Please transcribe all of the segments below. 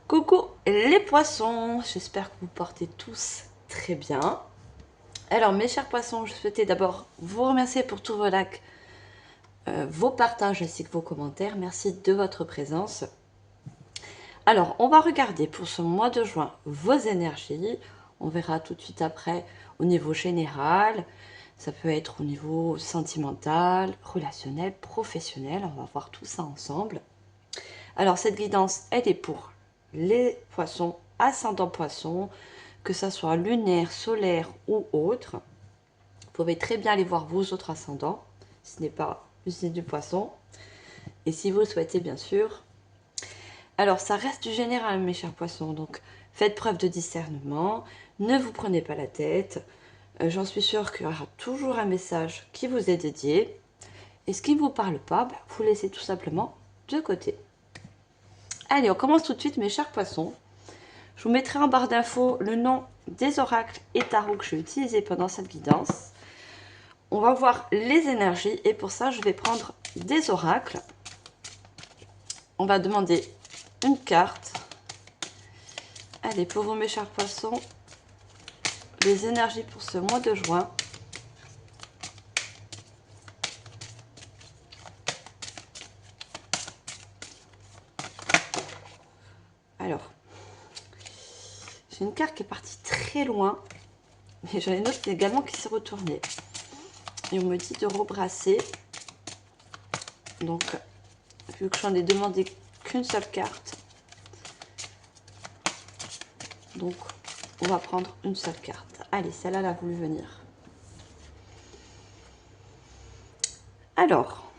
Coucou les poissons, j'espère que vous portez tous très bien. Alors mes chers poissons, je souhaitais d'abord vous remercier pour tous vos likes, vos partages ainsi que vos commentaires. Merci de votre présence. Alors on va regarder pour ce mois de juin vos énergies. On verra tout de suite après au niveau général. Ça peut être au niveau sentimental, relationnel, professionnel. On va voir tout ça ensemble. Alors cette guidance, elle est pour les poissons, ascendant poissons, que ça soit lunaire, solaire ou autre. Vous pouvez très bien aller voir vos autres ascendants, si ce n'est pas le signe du poisson. Et si vous le souhaitez, bien sûr. Alors ça reste du général, mes chers poissons, donc faites preuve de discernement, ne vous prenez pas la tête. J'en suis sûre qu'il y aura toujours un message qui vous est dédié. Et ce qui ne vous parle pas, vous laissez tout simplement de côté. Allez, on commence tout de suite, mes chers poissons. Je vous mettrai en barre d'infos le nom des oracles et tarots que j'ai utilisés pendant cette guidance. On va voir les énergies et pour ça, je vais prendre des oracles. On va demander une carte. Allez, pour vous, mes chers poissons, les énergies pour ce mois de juin. Alors, j'ai une carte qui est partie très loin, mais j'en ai une autre également qui s'est retournée. Et on me dit de rebrasser. Donc, vu que j'en ai demandé qu'une seule carte, donc on va prendre une seule carte. Allez, celle-là, elle a voulu venir. Alors,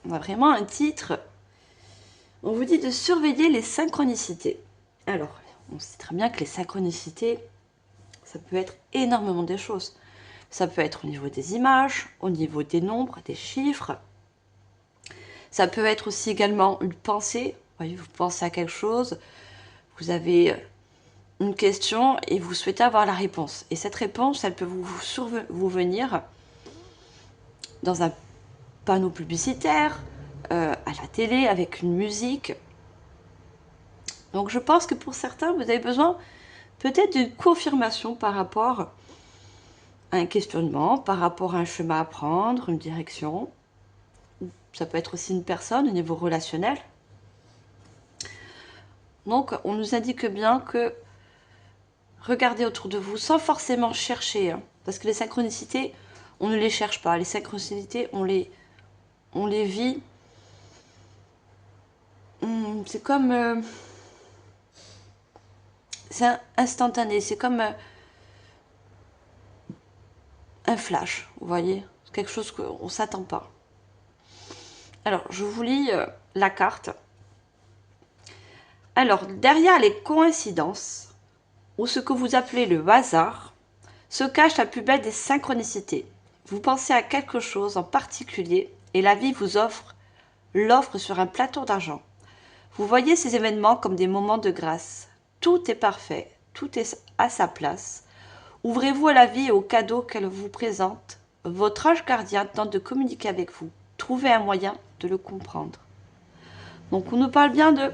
on a vraiment un titre. On vous dit de surveiller les synchronicités. Alors, on sait très bien que les synchronicités, ça peut être énormément de choses. Ça peut être au niveau des images, au niveau des nombres, des chiffres. Ça peut être aussi également une pensée. Vous voyez, vous pensez à quelque chose, vous avez une question et vous souhaitez avoir la réponse. Et cette réponse, elle peut vous venir dans un panneau publicitaire, à la télé, avec une musique. Donc je pense que pour certains, vous avez besoin peut-être d'une confirmation par rapport à un questionnement, par rapport à un chemin à prendre, une direction. Ça peut être aussi une personne au niveau relationnel. Donc on nous indique bien que regardez autour de vous sans forcément chercher, hein, parce que les synchronicités, on ne les cherche pas. Les synchronicités, on les vit. C'est comme... c'est instantané, c'est comme un flash, vous voyez, quelque chose qu'on ne s'attend pas. Alors, je vous lis la carte. Alors, derrière les coïncidences, ou ce que vous appelez le hasard, se cache la plus belle des synchronicités. Vous pensez à quelque chose en particulier et la vie vous l'offre sur un plateau d'argent. Vous voyez ces événements comme des moments de grâce. Tout est parfait, tout est à sa place. Ouvrez-vous à la vie et aux cadeaux qu'elle vous présente. Votre ange gardien tente de communiquer avec vous. Trouvez un moyen de le comprendre. Donc on nous parle bien de,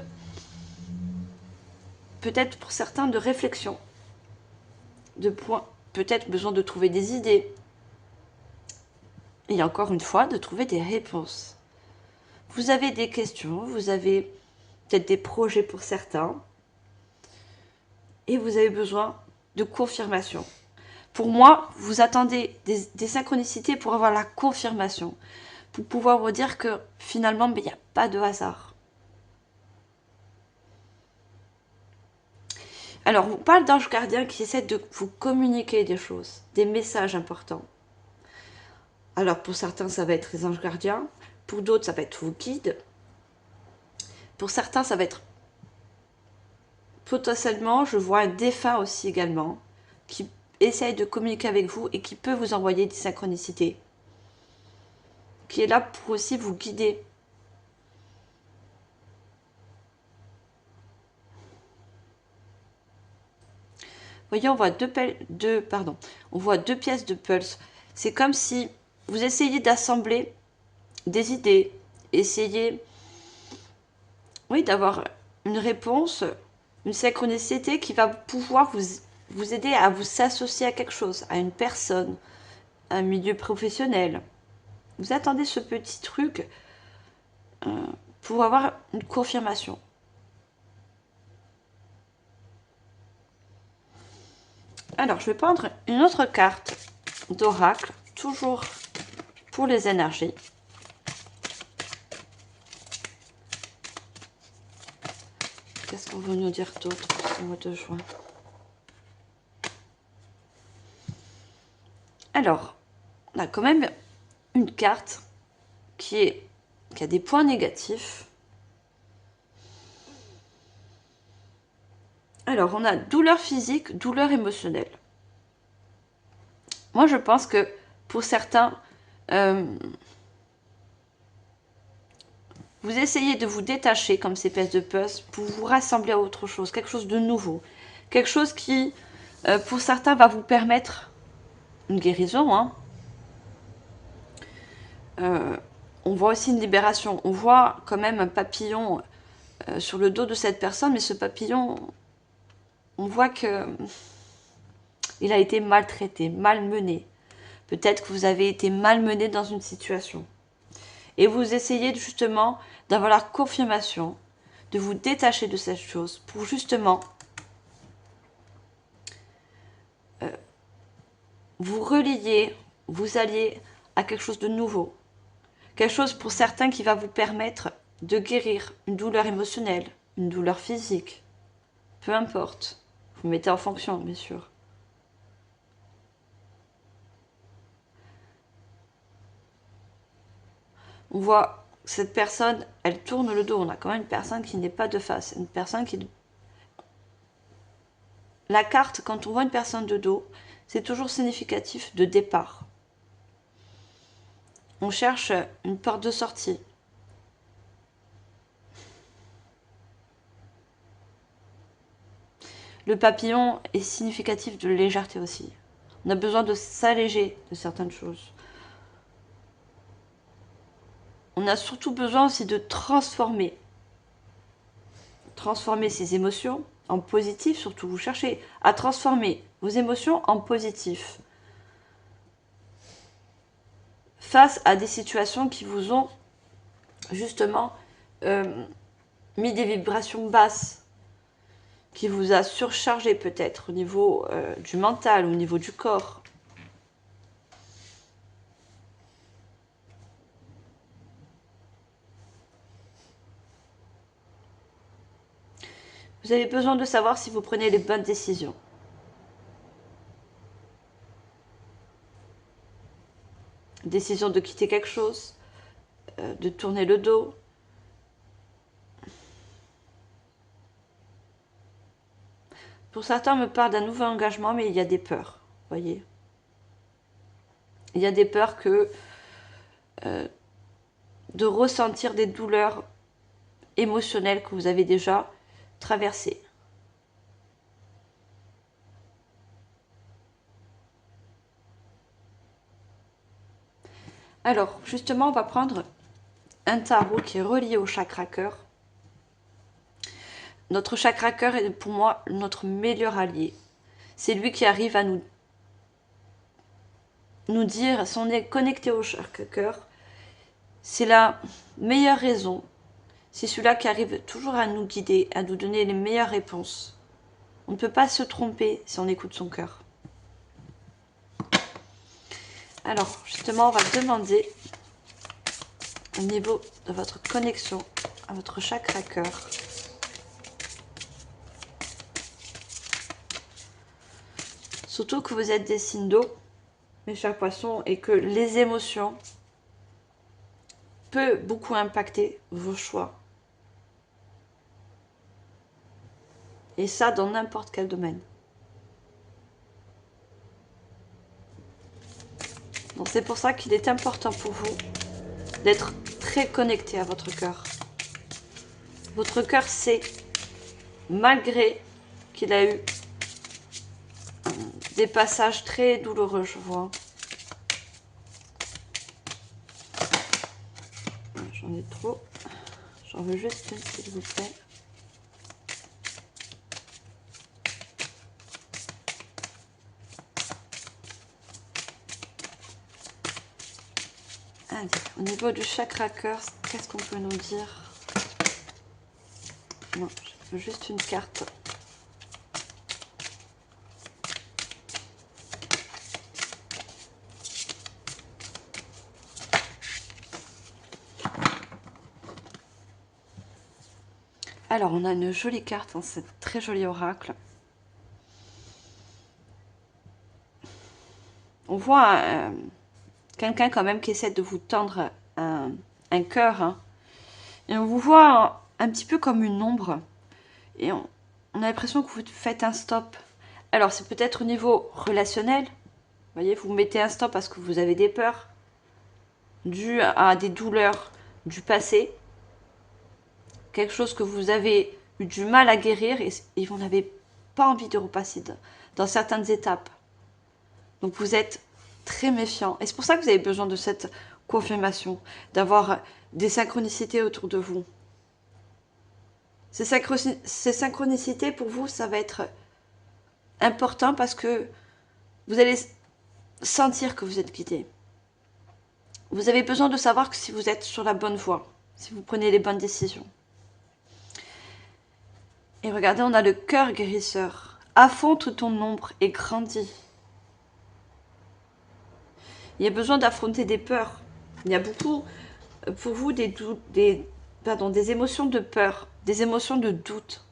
peut-être pour certains, de réflexion, de points, peut-être besoin de trouver des idées. Et encore une fois, de trouver des réponses. Vous avez des questions, vous avez peut-être des projets pour certains, et vous avez besoin de confirmation. Pour moi, vous attendez des synchronicités pour avoir la confirmation, pour pouvoir vous dire que finalement, il n'y a pas de hasard. Alors, on parle d'anges gardiens qui essaient de vous communiquer des choses, des messages importants. Alors, pour certains, ça va être les anges gardiens. Pour d'autres, ça va être vos guides. Pour certains, ça va être potentiellement, je vois un défunt aussi également, qui essaye de communiquer avec vous et qui peut vous envoyer des synchronicités. Qui est là pour aussi vous guider. Vous voyez, on voit on voit deux pièces de pulse. C'est comme si vous essayez d'assembler des idées, essayez, oui, d'avoir une réponse Une synchronicité qui va pouvoir vous aider à vous associer à quelque chose, à une personne, à un milieu professionnel. Vous attendez ce petit truc pour avoir une confirmation. Alors, je vais prendre une autre carte d'oracle, toujours pour les énergies. Qu'est-ce qu'on veut nous dire d'autre au mois de juin? Alors, on a quand même une carte qui a des points négatifs. Alors, on a douleur physique, douleur émotionnelle. Moi, je pense que pour certains, vous essayez de vous détacher comme ces pièces de puzzle pour vous rassembler à autre chose, quelque chose de nouveau. Quelque chose qui, pour certains, va vous permettre une guérison. Hein. On voit aussi une libération. On voit quand même un papillon sur le dos de cette personne, mais ce papillon, on voit que il a été maltraité, malmené. Peut-être que vous avez été malmené dans une situation. Et vous essayez justement d'avoir la confirmation, de vous détacher de cette chose pour justement vous relier, vous allier à quelque chose de nouveau. Quelque chose pour certains qui va vous permettre de guérir une douleur émotionnelle, une douleur physique. Peu importe. Vous mettez en fonction, bien sûr. On voit cette personne, elle tourne le dos. On a quand même une personne qui n'est pas de face. Une personne qui... La carte, quand on voit une personne de dos, c'est toujours significatif de départ. On cherche une porte de sortie. Le papillon est significatif de légèreté aussi. On a besoin de s'alléger de certaines choses. On a surtout besoin aussi de transformer. Transformer ses émotions en positif, surtout vous cherchez à transformer vos émotions en positif. Face à des situations qui vous ont justement mis des vibrations basses, qui vous a surchargé peut-être au niveau du mental, au niveau du corps. Vous avez besoin de savoir si vous prenez les bonnes décisions. Décision de quitter quelque chose, de tourner le dos. Pour certains, on me parle d'un nouvel engagement, mais il y a des peurs, voyez. Il y a des peurs que de ressentir des douleurs émotionnelles que vous avez déjà traversées. Alors, justement, on va prendre un tarot qui est relié au chakra cœur. Notre chakra cœur est pour moi notre meilleur allié. C'est lui qui arrive à nous dire si on est connecté au chakra cœur. C'est la meilleure raison. C'est celui-là qui arrive toujours à nous guider, à nous donner les meilleures réponses. On ne peut pas se tromper si on écoute son cœur. Alors, justement, on va demander au niveau de votre connexion à votre chakra cœur. Surtout que vous êtes des signes d'eau, mes chers poissons, et que les émotions peuvent beaucoup impacter vos choix. Et ça, dans n'importe quel domaine. Donc c'est pour ça qu'il est important pour vous d'être très connecté à votre cœur. Votre cœur sait, malgré qu'il a eu des passages très douloureux, je vois. J'en ai trop. J'en veux juste une, s'il vous plaît. Allez, au niveau du chakra cœur, qu'est-ce qu'on peut nous dire? Non, je veux juste une carte. Alors, on a une jolie carte, hein, c'est très joli oracle. On voit quelqu'un quand même qui essaie de vous tendre un cœur. Hein. Et on vous voit un petit peu comme une ombre. Et on a l'impression que vous faites un stop. Alors, c'est peut-être au niveau relationnel. Vous voyez, vous mettez un stop parce que vous avez des peurs dues à des douleurs du passé. Quelque chose que vous avez eu du mal à guérir et vous n'avez pas envie de repasser dans certaines étapes. Donc vous êtes très méfiant. Et c'est pour ça que vous avez besoin de cette confirmation, d'avoir des synchronicités autour de vous. Ces synchronicités, pour vous, ça va être important parce que vous allez sentir que vous êtes guidé. Vous avez besoin de savoir que si vous êtes sur la bonne voie, si vous prenez les bonnes décisions. Et regardez, on a le cœur guérisseur. Affronte ton ombre et grandis. Il y a besoin d'affronter des peurs. Il y a beaucoup, pour vous, des émotions de peur, des émotions de doute.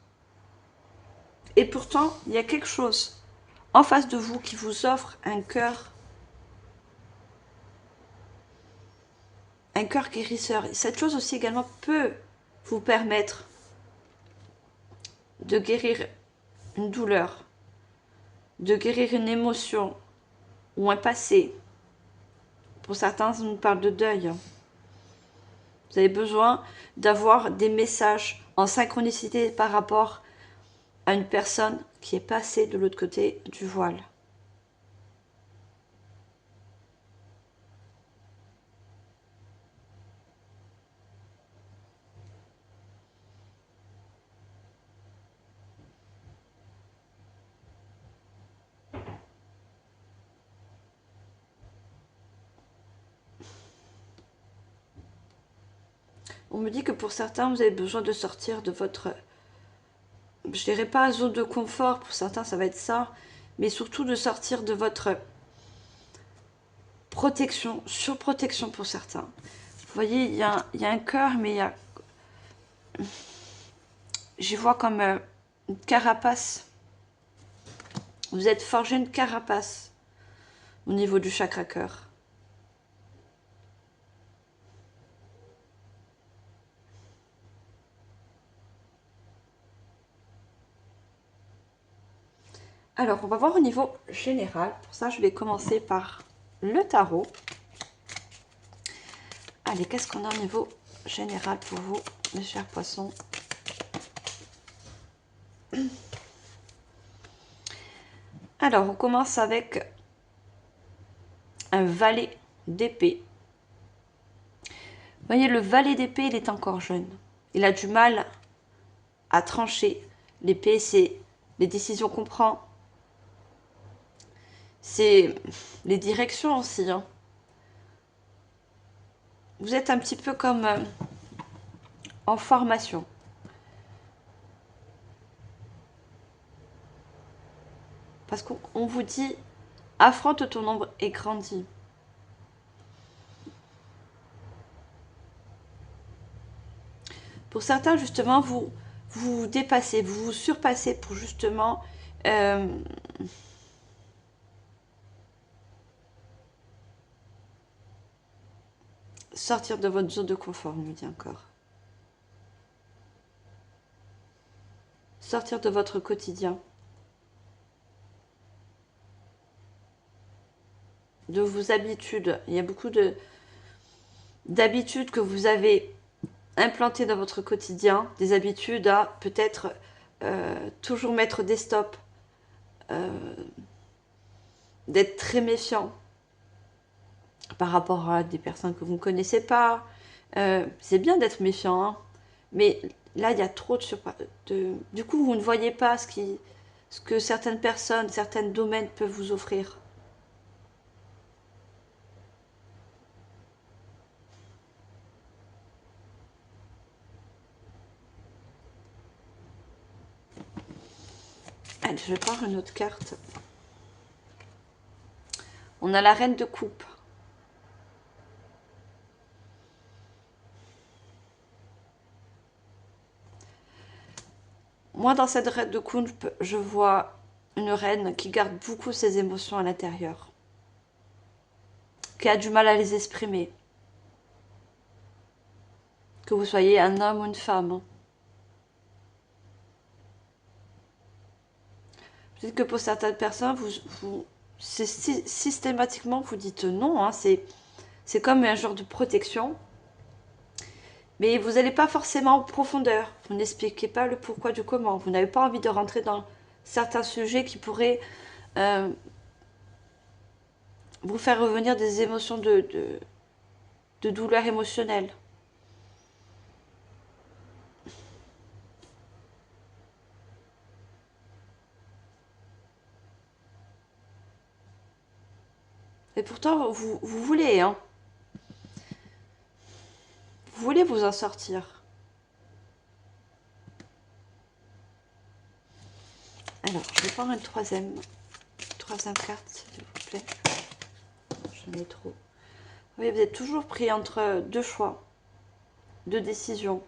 Et pourtant, il y a quelque chose en face de vous qui vous offre un cœur guérisseur. Et cette chose aussi également peut vous permettre de guérir une douleur, de guérir une émotion ou un passé. Pour certains, on nous parle de deuil. Vous avez besoin d'avoir des messages en synchronicité par rapport à une personne qui est passée de l'autre côté du voile. On me dit que pour certains, vous avez besoin de sortir de votre, je dirais pas zone de confort, pour certains ça va être ça, mais surtout de sortir de votre protection, surprotection pour certains. Vous voyez, il y a un cœur, mais il y a... J'y vois comme une carapace. Vous êtes forgé une carapace au niveau du chakra cœur. Alors, on va voir au niveau général. Pour ça, je vais commencer par le tarot. Allez, qu'est-ce qu'on a au niveau général pour vous, mes chers poissons? Alors, on commence avec un valet d'épée. Vous voyez, le valet d'épée, il est encore jeune. Il a du mal à trancher. L'épée, c'est les décisions qu'on prend. C'est les directions aussi. Hein. Vous êtes un petit peu comme en formation. Parce qu'on vous dit, affronte ton ombre et grandis. Pour certains, justement, vous vous dépassez, vous vous surpassez pour justement sortir de votre zone de confort, on me dit encore. Sortir de votre quotidien. De vos habitudes. Il y a beaucoup d'habitudes que vous avez implantées dans votre quotidien. Des habitudes à peut-être toujours mettre des stops. D'être très méfiant par rapport à des personnes que vous ne connaissez pas. C'est bien d'être méfiant, hein, mais là, il y a trop de... Du coup, vous ne voyez pas ce que certaines personnes, certains domaines peuvent vous offrir. Allez, je vais prendre une autre carte. On a la reine de coupe. Moi, dans cette reine de coupe, je vois une reine qui garde beaucoup ses émotions à l'intérieur, qui a du mal à les exprimer. Que vous soyez un homme ou une femme. Hein. Peut-être que pour certaines personnes, systématiquement, vous dites non. Hein, c'est comme un genre de protection. Mais vous n'allez pas forcément en profondeur. Vous n'expliquez pas le pourquoi du comment. Vous n'avez pas envie de rentrer dans certains sujets qui pourraient vous faire revenir des émotions de douleur émotionnelle. Et pourtant, vous voulez, hein. Vous voulez vous en sortir. Alors, je vais prendre une troisième carte, s'il vous plaît. J'en ai trop. Oui, vous êtes toujours pris entre deux choix, deux décisions.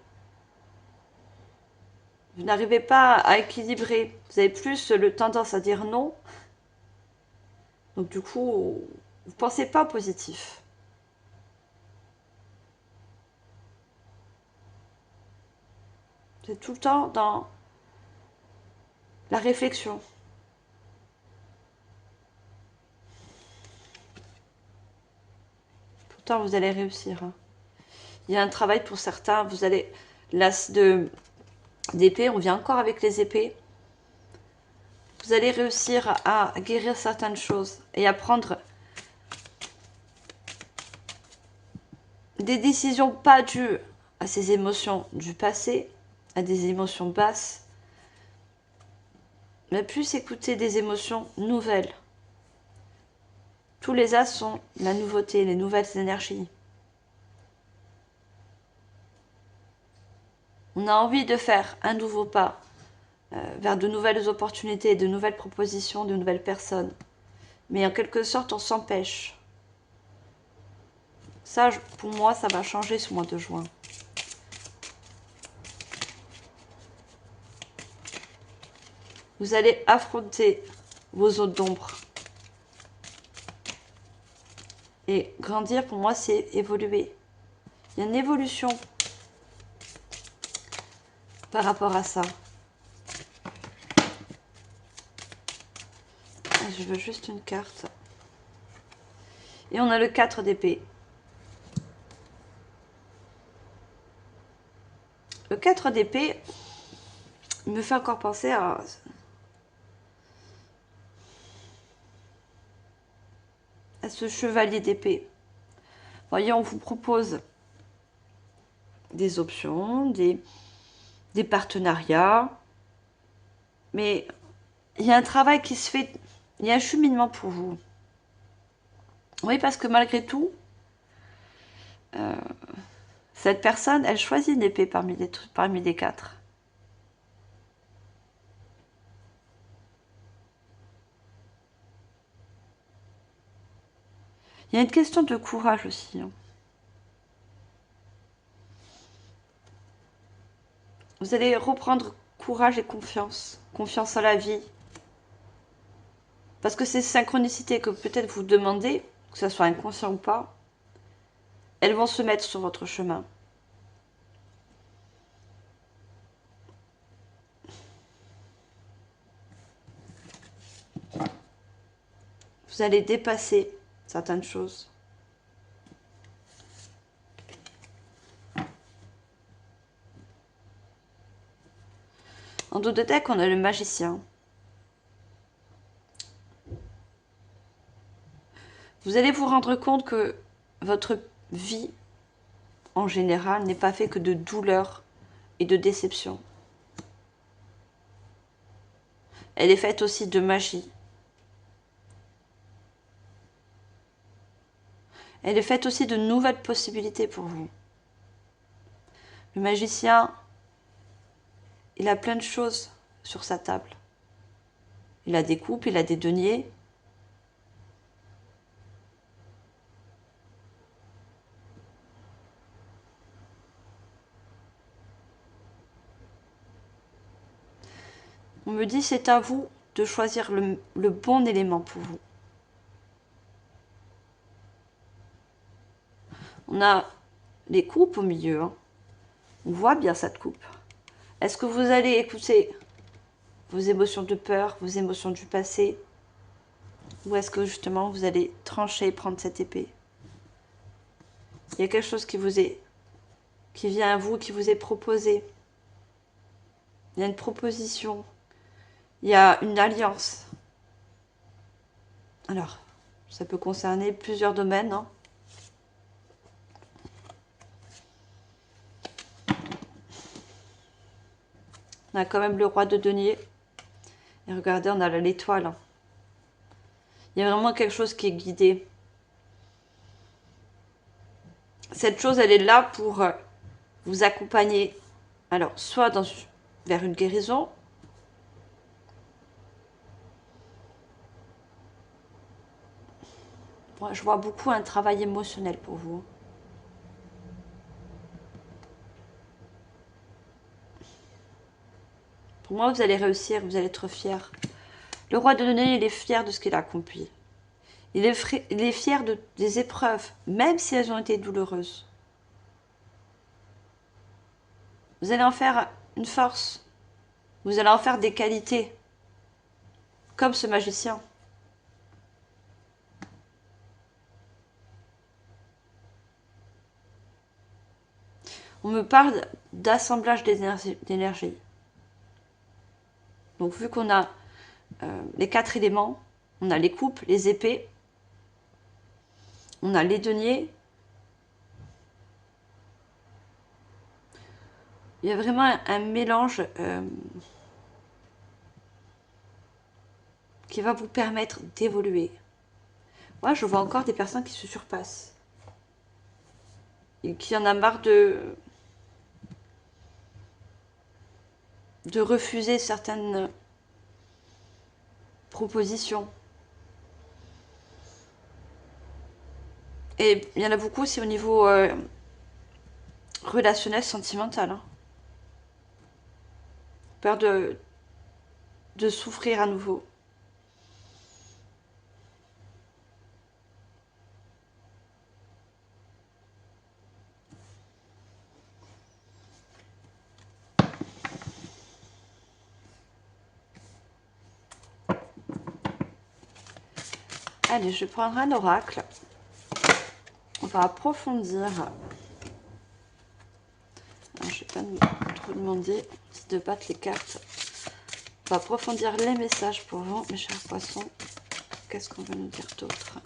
Vous n'arrivez pas à équilibrer. Vous avez plus le tendance à dire non. Donc du coup, vous ne pensez pas positif. Vous êtes tout le temps dans la réflexion. Pourtant, vous allez réussir. Hein. Il y a un travail pour certains. Vous allez... L'as d'épée, on vient encore avec les épées. Vous allez réussir à guérir certaines choses et à prendre des décisions pas dues à ces émotions du passé, à des émotions basses, mais plus écouter des émotions nouvelles. Tous les as sont la nouveauté, les nouvelles énergies. On a envie de faire un nouveau pas vers de nouvelles opportunités, de nouvelles propositions, de nouvelles personnes. Mais en quelque sorte, on s'empêche. Ça, pour moi, ça va changer ce mois de juin. Vous allez affronter vos zones d'ombre. Et grandir, pour moi, c'est évoluer. Il y a une évolution par rapport à ça. Je veux juste une carte. Et on a le 4 d'épée. Le 4 d'épée me fait encore penser à ce chevalier d'épée. Voyez, on vous propose des options, des partenariats, mais il y a un travail qui se fait, il y a un cheminement pour vous. Oui, parce que malgré tout, cette personne, elle choisit une épée parmi les 4. Il y a une question de courage aussi. Hein. Vous allez reprendre courage et confiance. Confiance en la vie. Parce que ces synchronicités que peut-être vous demandez, que ce soit inconscient ou pas, elles vont se mettre sur votre chemin. Vous allez dépasser certaines choses. En dos de deck, on a le magicien. Vous allez vous rendre compte que votre vie, en général, n'est pas faite que de douleur et de déception. Elle est faite aussi de magie. Elle est faite aussi de nouvelles possibilités pour vous. Le magicien, il a plein de choses sur sa table. Il a des coupes, il a des deniers. On me dit c'est à vous de choisir le bon élément pour vous. On a les coupes au milieu. Hein. On voit bien cette coupe. Est-ce que vous allez écouter vos émotions de peur, vos émotions du passé? Ou est-ce que justement vous allez trancher et prendre cette épée? Il y a quelque chose qui vient à vous, qui vous est proposé. Il y a une proposition. Il y a une alliance. Alors, ça peut concerner plusieurs domaines. Hein. On a quand même le roi de denier. Et regardez, on a l'étoile. Il y a vraiment quelque chose qui est guidé. Cette chose, elle est là pour vous accompagner. Alors, soit vers une guérison. Moi, je vois beaucoup un travail émotionnel pour vous. Pour moi, vous allez réussir, vous allez être fier. Le roi de denier, il est fier de ce qu'il a accompli. Il est fier des épreuves, même si elles ont été douloureuses. Vous allez en faire une force. Vous allez en faire des qualités. Comme ce magicien. On me parle d'assemblage d'énergie. Donc vu qu'on a les 4 éléments, on a les coupes, les épées, on a les deniers. Il y a vraiment un mélange qui va vous permettre d'évoluer. Moi, je vois encore des personnes qui se surpassent. Et qui en a marre de refuser certaines propositions. Et il y en a beaucoup aussi au niveau relationnel, sentimental. Hein. Peur de souffrir à nouveau. Allez, je vais prendre un oracle. On va approfondir. Alors, je ne vais pas trop demander de battre les cartes. On va approfondir les messages pour vous, mes chers poissons. Qu'est-ce qu'on va nous dire d'autre?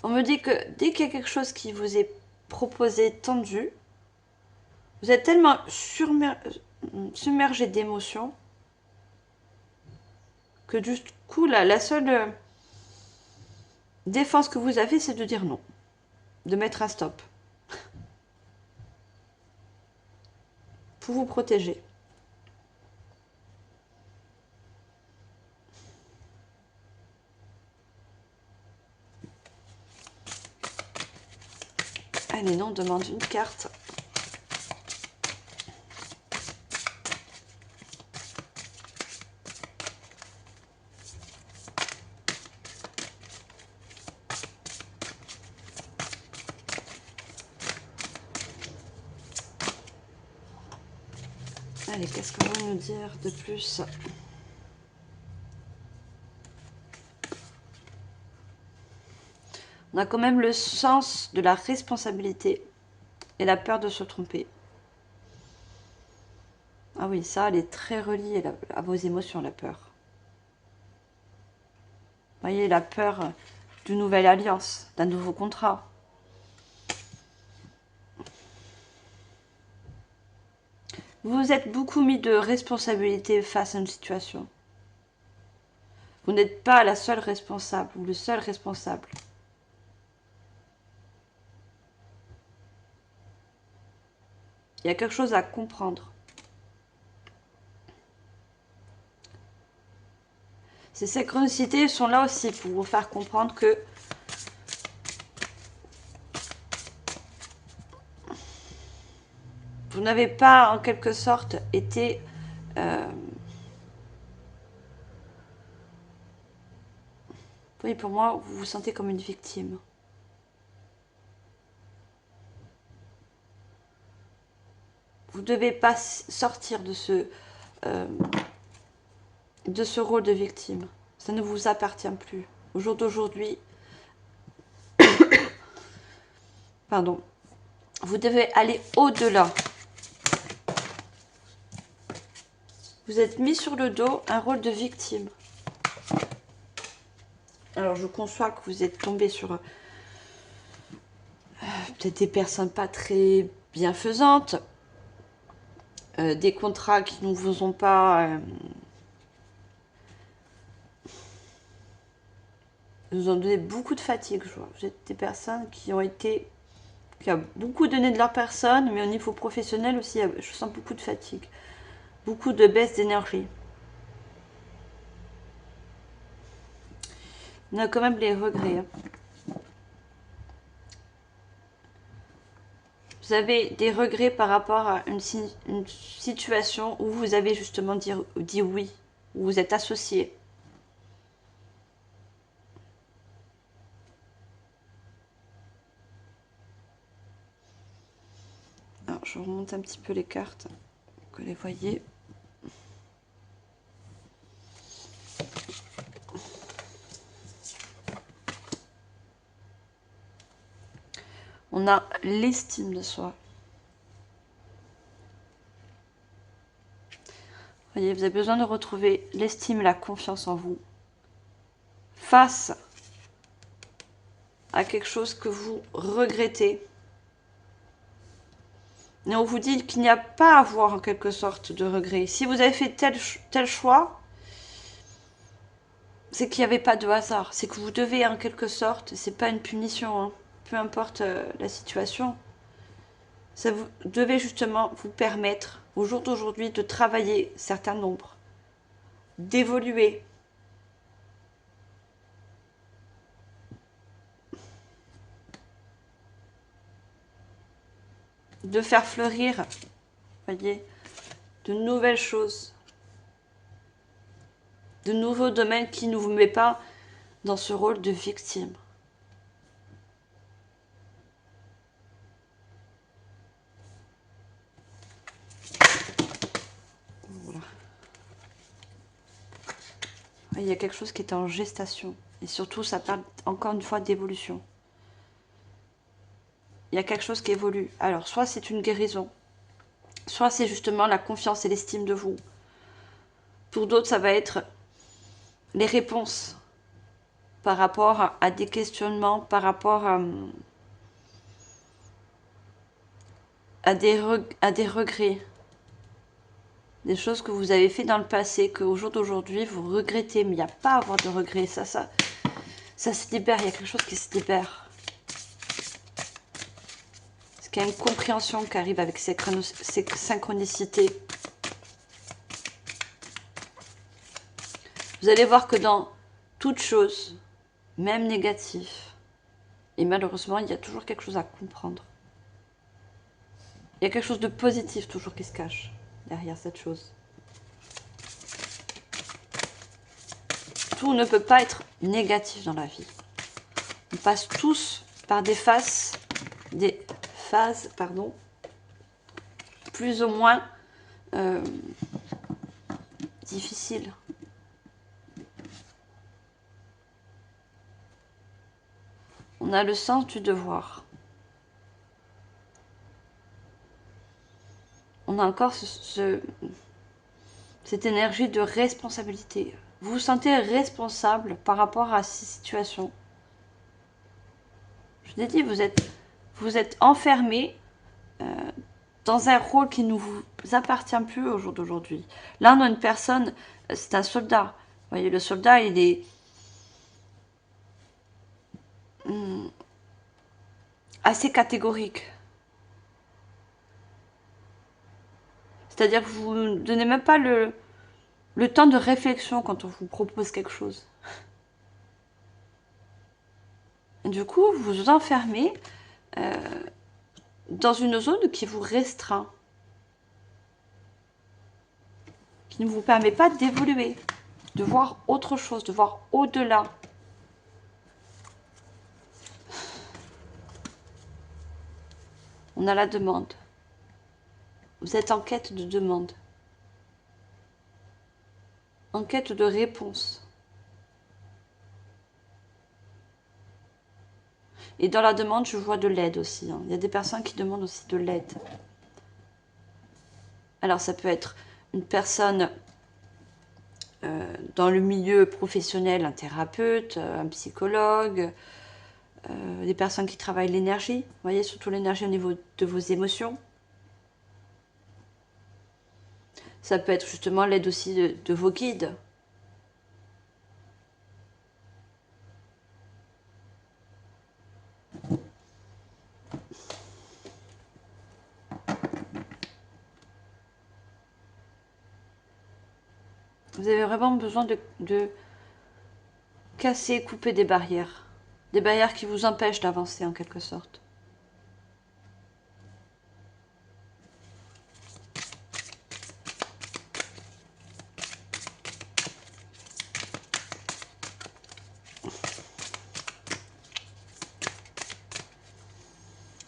On me dit que dès qu'il y a quelque chose qui vous est proposé, tendu, vous êtes tellement submergé d'émotions que du coup, la seule défense que vous avez, c'est de dire non. De mettre un stop. Pour vous protéger. Allez, non, on demande une carte. Allez, qu'est-ce qu'on va nous dire de plus? On a quand même le sens de la responsabilité et la peur de se tromper. Ah oui, ça, elle est très reliée à vos émotions, la peur. Vous voyez, la peur d'une nouvelle alliance, d'un nouveau contrat. Vous vous êtes beaucoup mis de responsabilité face à une situation. Vous n'êtes pas la seule responsable ou le seul responsable. Il y a quelque chose à comprendre. Ces synchronicités sont là aussi pour vous faire comprendre que vous n'avez pas en quelque sorte été oui, pour moi, vous vous sentez comme une victime. Vous ne devez pas sortir de ce rôle de victime. Ça ne vous appartient plus. Au jour d'aujourd'hui, pardon, vous devez aller au-delà. Vous êtes mis sur le dos un rôle de victime. Alors, je conçois que vous êtes tombé sur peut-être des personnes pas très bienfaisantes, des contrats qui ne vous ont pas... nous ont donné beaucoup de fatigue, je vois. Vous êtes des personnes qui ont beaucoup donné de leur personne, mais au niveau professionnel aussi, je sens beaucoup de fatigue. Beaucoup de baisse d'énergie. On a quand même les regrets. Hein. Vous avez des regrets par rapport à une situation où vous avez justement dit oui, où vous êtes associé. Alors, je remonte un petit peu les cartes, que vous les voyez. On a l'estime de soi. Vous voyez, vous avez besoin de retrouver l'estime et la confiance en vous face à quelque chose que vous regrettez. Et on vous dit qu'il n'y a pas à avoir en quelque sorte de regret. Si vous avez fait tel choix, c'est qu'il n'y avait pas de hasard. C'est que vous devez en quelque sorte, c'est pas une punition, hein, peu importe la situation, ça vous devez justement vous permettre au jour d'aujourd'hui de travailler certains nombres, d'évoluer. De faire fleurir, voyez, de nouvelles choses, de nouveaux domaines qui ne vous mettent pas dans ce rôle de victime. Voilà. Il y a quelque chose qui est en gestation. Et surtout, ça parle encore une fois d'évolution. Il y a quelque chose qui évolue. Alors, soit c'est une guérison, soit c'est justement la confiance et l'estime de vous. Pour d'autres, ça va être les réponses par rapport à des questionnements, par rapport à des regrets. Des choses que vous avez fait dans le passé, qu'au jour d'aujourd'hui, vous regrettez. Mais il n'y a pas à avoir de regrets. Ça se libère. Il y a quelque chose qui se libère. Parce qu'il y a une compréhension qui arrive avec ces synchronicités. Vous allez voir que dans toute chose, même négative, et malheureusement, il y a toujours quelque chose à comprendre. Il y a quelque chose de positif toujours qui se cache derrière cette chose. Tout ne peut pas être négatif dans la vie. On passe tous par des phases, plus ou moins difficiles. On a le sens du devoir. On a encore cette énergie de responsabilité. Vous vous sentez responsable par rapport à ces situations. Je l'ai dit, vous êtes enfermé dans un rôle qui ne vous appartient plus au jour d'aujourd'hui. Là, on a une personne, c'est un soldat. Vous voyez, le soldat, il est assez catégorique. C'est-à-dire que vous ne donnez même pas le temps de réflexion quand on vous propose quelque chose. Et du coup, vous vous enfermez dans une zone qui vous restreint, qui ne vous permet pas d'évoluer, de voir autre chose, de voir au-delà. On a la demande. Vous êtes en quête de demande. En quête de réponse. Et dans la demande, je vois de l'aide aussi. Il y a des personnes qui demandent aussi de l'aide. Alors ça peut être une personne dans le milieu professionnel, un thérapeute, un psychologue, des personnes qui travaillent l'énergie. Vous voyez, surtout l'énergie au niveau de vos émotions. Ça peut être justement l'aide aussi de vos guides. Vous avez vraiment besoin de casser, couper des barrières. Des barrières qui vous empêchent d'avancer en quelque sorte.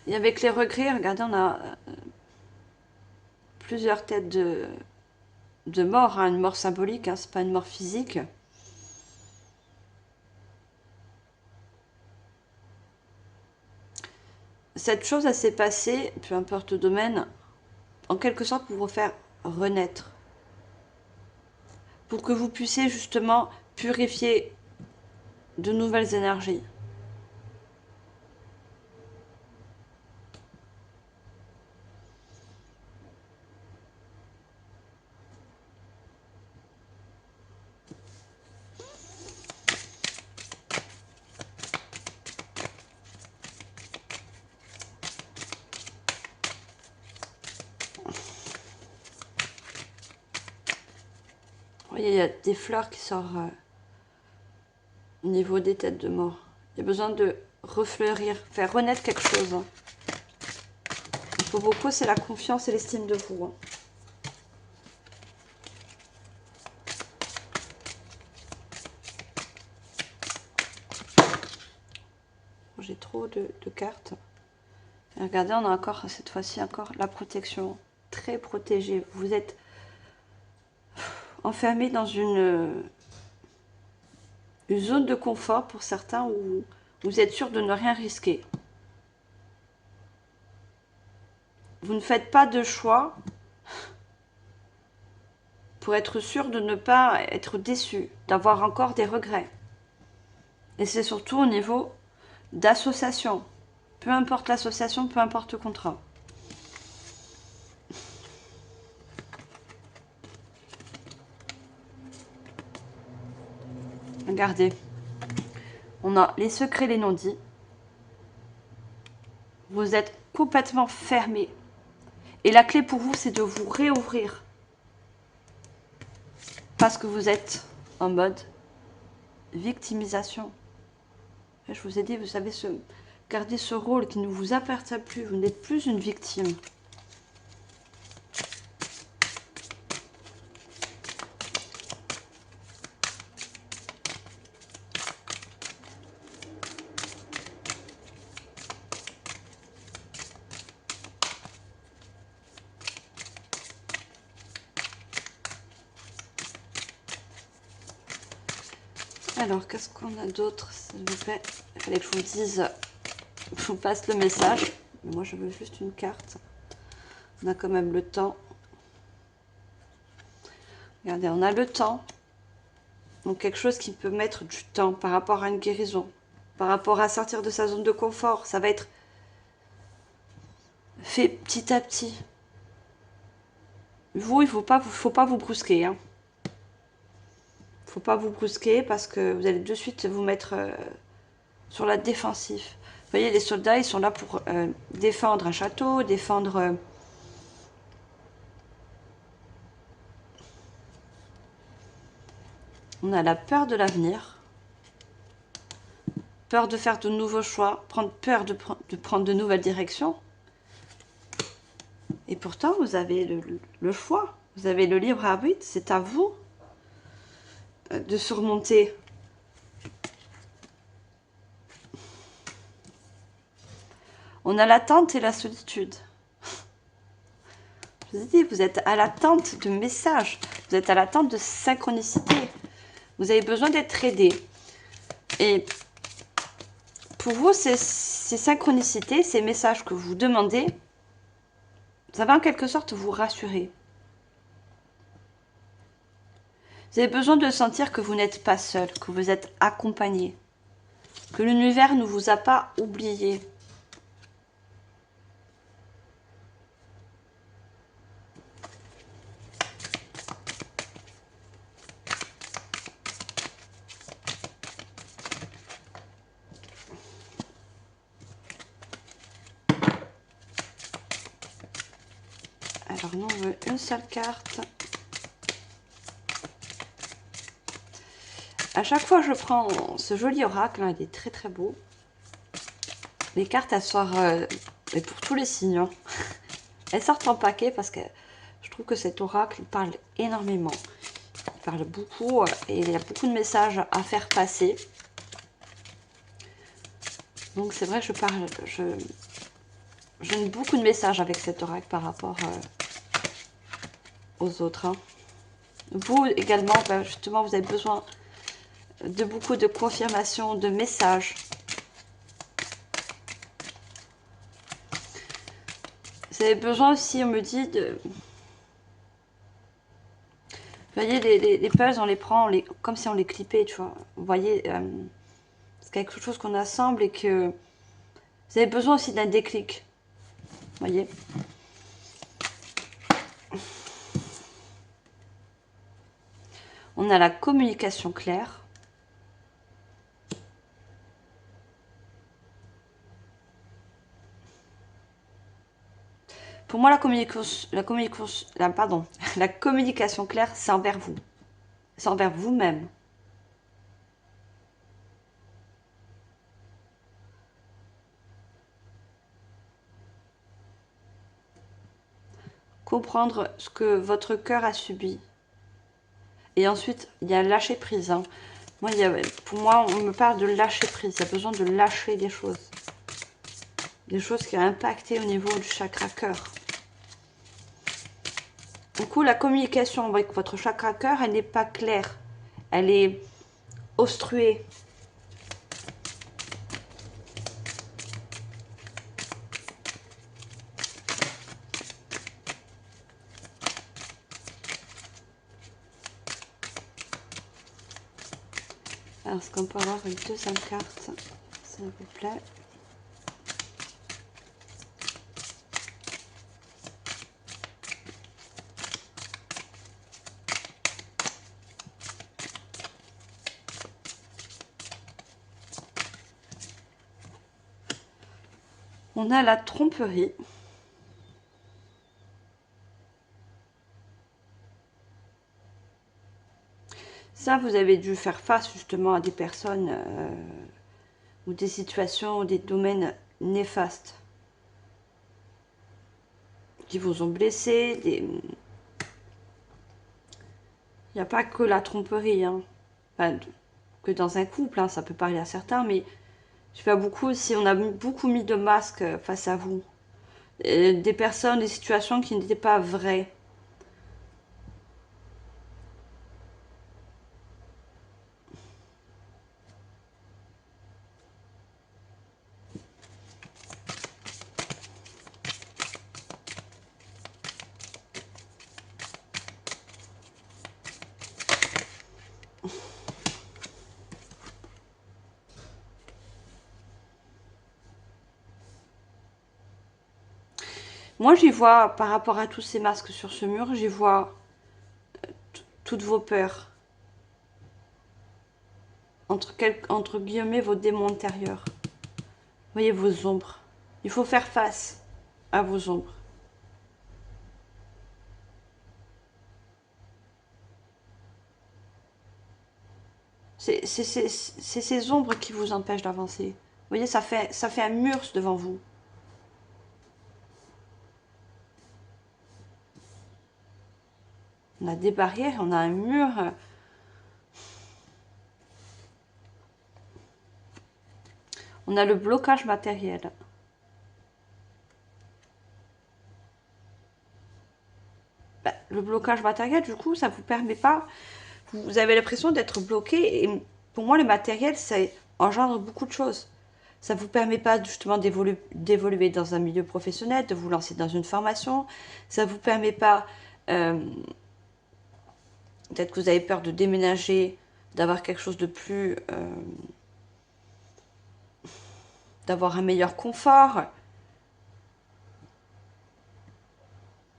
Et avec les regrets, regardez, on a plusieurs têtes de mort, hein, une mort symbolique, hein, c'est pas une mort physique. Cette chose, elle s'est passée, peu importe le domaine, en quelque sorte pour vous faire renaître. Pour que vous puissiez justement purifier de nouvelles énergies. Vous voyez, il y a des fleurs qui sortent au niveau des têtes de mort. Il y a besoin de refleurir, faire renaître quelque chose. Hein. Pour beaucoup, c'est la confiance et l'estime de vous. Hein. J'ai trop de cartes. Et regardez, on a encore, cette fois-ci, encore la protection. Très protégée. Vous êtes enfermé dans une zone de confort pour certains où vous êtes sûr de ne rien risquer. Vous ne faites pas de choix pour être sûr de ne pas être déçu, d'avoir encore des regrets. Et c'est surtout au niveau d'association. Peu importe l'association, peu importe le contrat. Regardez. On a les secrets, les non-dits. Vous êtes complètement fermé. Et la clé pour vous, c'est de vous réouvrir. Parce que vous êtes en mode victimisation. Je vous ai dit, vous savez, garder ce rôle qui ne vous appartient plus. Vous n'êtes plus une victime. Alors, qu'est-ce qu'on a d'autre, s'il vous plaît? Il fallait que je vous dise, je vous passe le message. Moi, je veux juste une carte. On a quand même le temps. Regardez, on a le temps. Donc, quelque chose qui peut mettre du temps par rapport à une guérison, par rapport à sortir de sa zone de confort. Ça va être fait petit à petit. Vous, il ne faut pas vous brusquer. Hein. Faut pas vous brusquer parce que vous allez de suite vous mettre sur la défensive. Vous voyez, les soldats, ils sont là pour défendre un château, défendre On a la peur de l'avenir. Peur de faire de nouveaux choix. Peur de prendre de nouvelles directions. Et pourtant, vous avez le choix. Vous avez le libre arbitre. C'est à vous de surmonter. On a l'attente et la solitude. Je vous ai dit, vous êtes à l'attente de messages. Vous êtes à l'attente de synchronicité. Vous avez besoin d'être aidé. Et pour vous, ces synchronicités, ces messages que vous demandez, ça va en quelque sorte vous rassurer. Vous avez besoin de sentir que vous n'êtes pas seul, que vous êtes accompagné, que l'univers ne vous a pas oublié. Alors nous, on veut une seule carte. À chaque fois, je prends ce joli oracle, hein, il est très très beau. Les cartes, elles sortent, et pour tous les signes, hein. Elles sortent en paquet parce que je trouve que cet oracle il parle énormément. Il parle beaucoup et il y a beaucoup de messages à faire passer. Donc c'est vrai, je donne beaucoup de messages avec cet oracle par rapport aux autres, hein. Vous également, ben justement, vous avez besoin de beaucoup de confirmations, de messages. Vous avez besoin aussi, on me dit, de... Vous voyez, les puzzles, on les prend comme si on les clippait, tu vois. Vous voyez, c'est quelque chose qu'on assemble et que vous avez besoin aussi d'un déclic. Vous voyez. On a la communication claire. Pour moi, la communication claire, c'est envers vous. C'est envers vous-même. Comprendre ce que votre cœur a subi. Et ensuite, il y a lâcher prise, hein. Moi, pour moi, on me parle de lâcher prise. Il y a besoin de lâcher des choses. Des choses qui ont impacté au niveau du chakra cœur. Du coup, la communication avec votre chakra cœur, elle n'est pas claire. Elle est obstruée. Alors, est-ce qu'on peut avoir une deuxième carte, s'il vous plaît? On a la tromperie. Ça, vous avez dû faire face justement à des personnes ou des situations, des domaines néfastes qui vous ont blessé. Il n'y a pas que la tromperie, hein. Enfin, que dans un couple, hein, ça peut parler à certains, mais je fais beaucoup aussi, on a beaucoup mis de masques face à vous. Des personnes, des situations qui n'étaient pas vraies. Moi, j'y vois, par rapport à tous ces masques sur ce mur, j'y vois toutes vos peurs. Entre guillemets, vos démons intérieurs. Vous voyez vos ombres. Il faut faire face à vos ombres. ces ombres qui vous empêchent d'avancer. Vous voyez, ça fait un mur devant vous. On a des barrières, on a un mur. On a le blocage matériel. Ben, le blocage matériel, du coup, ça ne vous permet pas... Vous avez l'impression d'être bloqué. Et pour moi, le matériel, ça engendre beaucoup de choses. Ça ne vous permet pas justement d'évoluer dans un milieu professionnel, de vous lancer dans une formation. Ça ne vous permet pas... peut-être que vous avez peur de déménager, d'avoir quelque chose de plus... d'avoir un meilleur confort.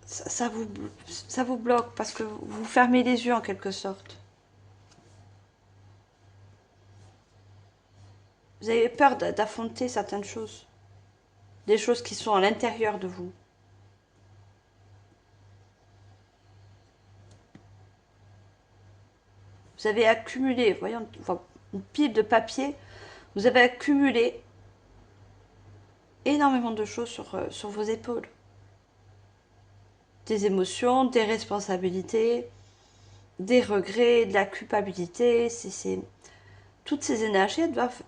Ça vous bloque parce que vous fermez les yeux en quelque sorte. Vous avez peur d'affronter certaines choses. Des choses qui sont à l'intérieur de vous. Vous avez accumulé, voyons, une pile de papier. Vous avez accumulé énormément de choses sur vos épaules. Des émotions, des responsabilités, des regrets, de la culpabilité. Toutes ces énergies, elles doivent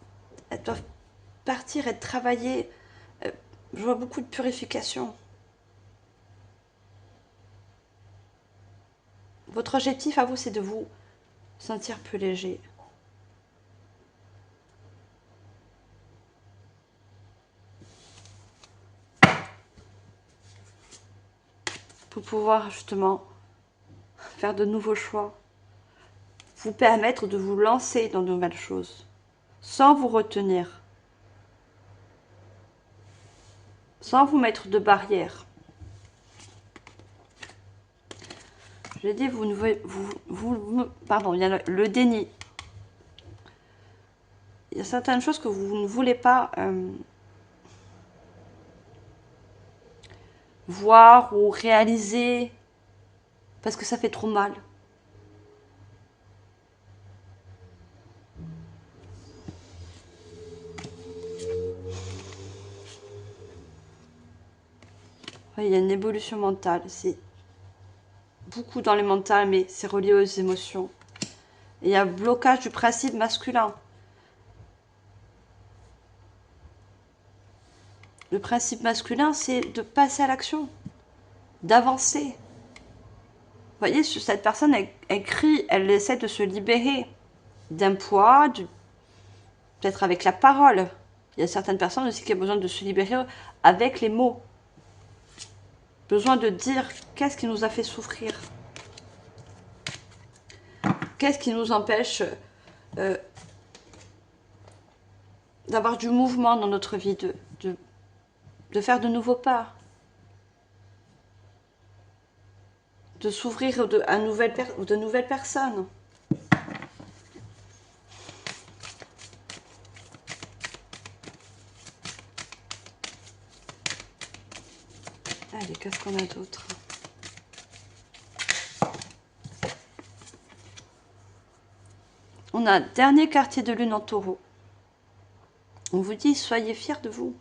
partir, être travaillées. Je vois beaucoup de purification. Votre objectif à vous, c'est de vous sentir plus léger. Pour pouvoir justement faire de nouveaux choix. Vous permettre de vous lancer dans de nouvelles choses. Sans vous retenir. Sans vous mettre de barrières. Je l'ai dit, pardon, il y a le déni. Il y a certaines choses que vous ne voulez pas voir ou réaliser parce que ça fait trop mal. Ouais, il y a une évolution mentale. C'est beaucoup dans le mental, mais c'est relié aux émotions. Et il y a un blocage du principe masculin. Le principe masculin, c'est de passer à l'action, d'avancer. Vous voyez, cette personne, elle crie, elle essaie de se libérer d'un poids, peut-être avec la parole. Il y a certaines personnes aussi qui ont besoin de se libérer avec les mots. Besoin de dire qu'est-ce qui nous a fait souffrir. Qu'est-ce qui nous empêche d'avoir du mouvement dans notre vie, de faire de nouveaux pas. De s'ouvrir à de nouvelles personnes. Allez, qu'est-ce qu'on a d'autre? On a dernier quartier de lune en taureau. On vous dit, soyez fiers de vous.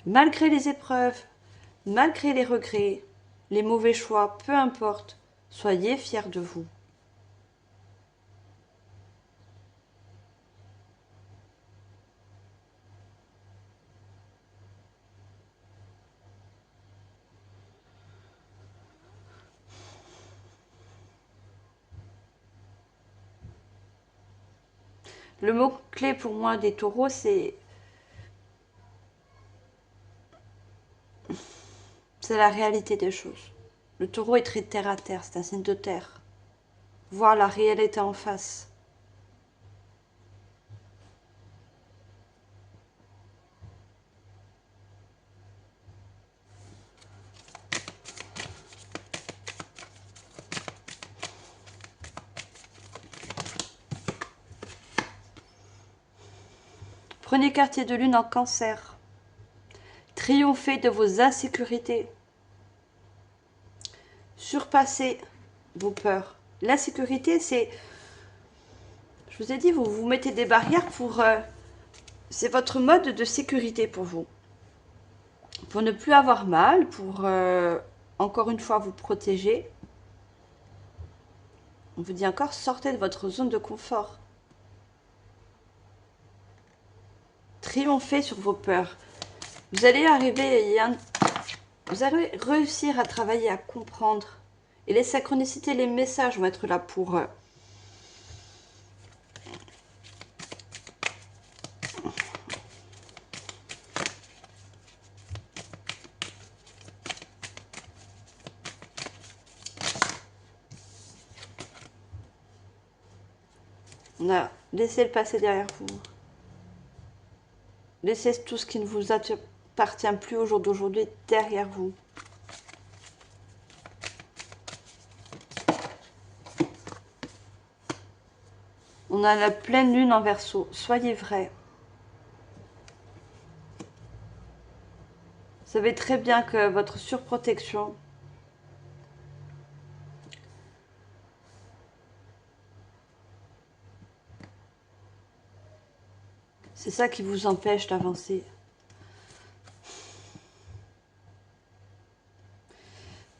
Malgré les épreuves, malgré les regrets, les mauvais choix, peu importe, soyez fiers de vous. Le mot-clé pour moi des taureaux, c'est la réalité des choses. Le taureau est très terre à terre, c'est un signe de terre. Voir la réalité en face. Prenez quartier de lune en cancer. Triomphez de vos insécurités. Surpassez vos peurs. la sécurité, c'est... Je vous ai dit, vous vous mettez des barrières pour... c'est votre mode de sécurité pour vous. Pour ne plus avoir mal, pour encore une fois vous protéger. On vous dit encore, sortez de votre zone de confort. Triomphez sur vos peurs. Vous allez arriver, vous allez réussir à travailler, à comprendre. Et les synchronicités, les messages vont être là pour... on a laissé le passé derrière vous. Laissez tout ce qui ne vous appartient plus au jour d'aujourd'hui derrière vous. On a la pleine lune en Verseau. Soyez vrai. Vous savez très bien que votre surprotection, c'est ça qui vous empêche d'avancer.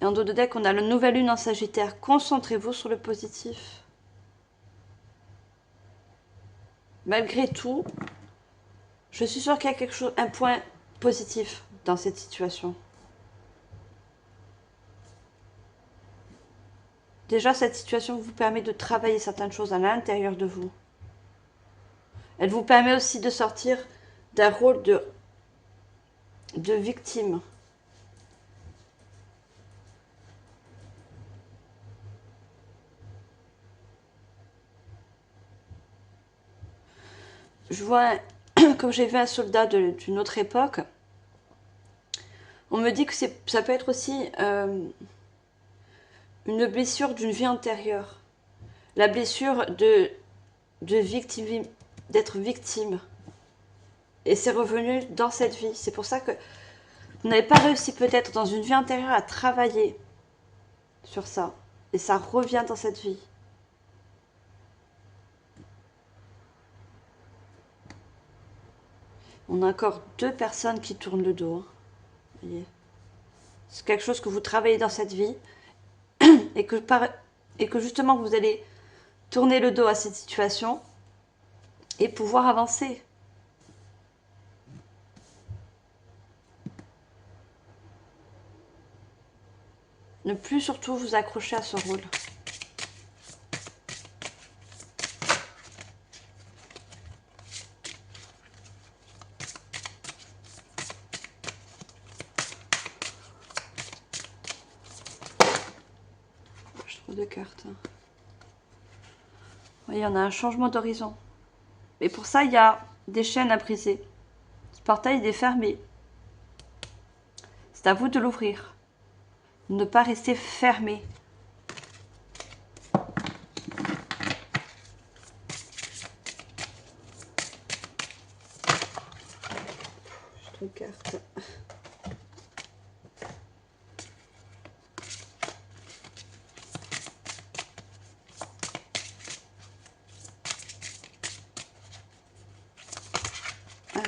Et en dos de deck, on a la nouvelle lune en Sagittaire. Concentrez-vous sur le positif. Malgré tout, je suis sûre qu'il y a quelque chose, un point positif dans cette situation. Déjà, cette situation vous permet de travailler certaines choses à l'intérieur de vous. Elle vous permet aussi de sortir d'un rôle de victime. Je vois, comme j'ai vu un soldat d'une autre époque, on me dit que ça peut être aussi une blessure d'une vie antérieure. La blessure d'être victime. Et c'est revenu dans cette vie. C'est pour ça que vous n'avez pas réussi peut-être dans une vie antérieure à travailler sur ça. Et ça revient dans cette vie. On a encore 2 personnes qui tournent le dos. Vous voyez, c'est quelque chose que vous travaillez dans cette vie et que justement vous allez tourner le dos à cette situation et pouvoir avancer. Ne plus surtout vous accrocher à ce rôle. Je trouve 2 cartes. Oui, on a un changement d'horizon. Mais pour ça, il y a des chaînes à briser. Ce portail est fermé. C'est à vous de l'ouvrir. Ne pas rester fermé. Je trouve carte.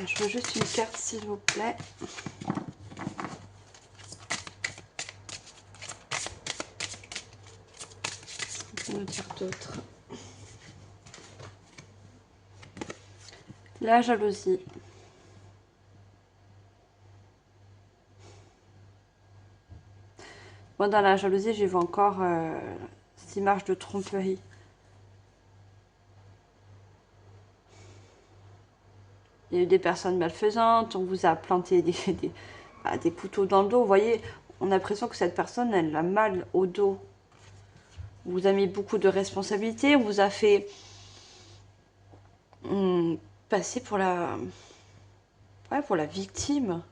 Je veux juste une carte, s'il vous plaît. On peut nous dire d'autres. La jalousie. Moi, dans la jalousie, j'ai vu encore cette image de tromperie. Il y a eu des personnes malfaisantes, on vous a planté des couteaux dans le dos. Vous voyez, on a l'impression que cette personne, elle a mal au dos. On vous a mis beaucoup de responsabilités, on vous a fait passer pour pour la victime.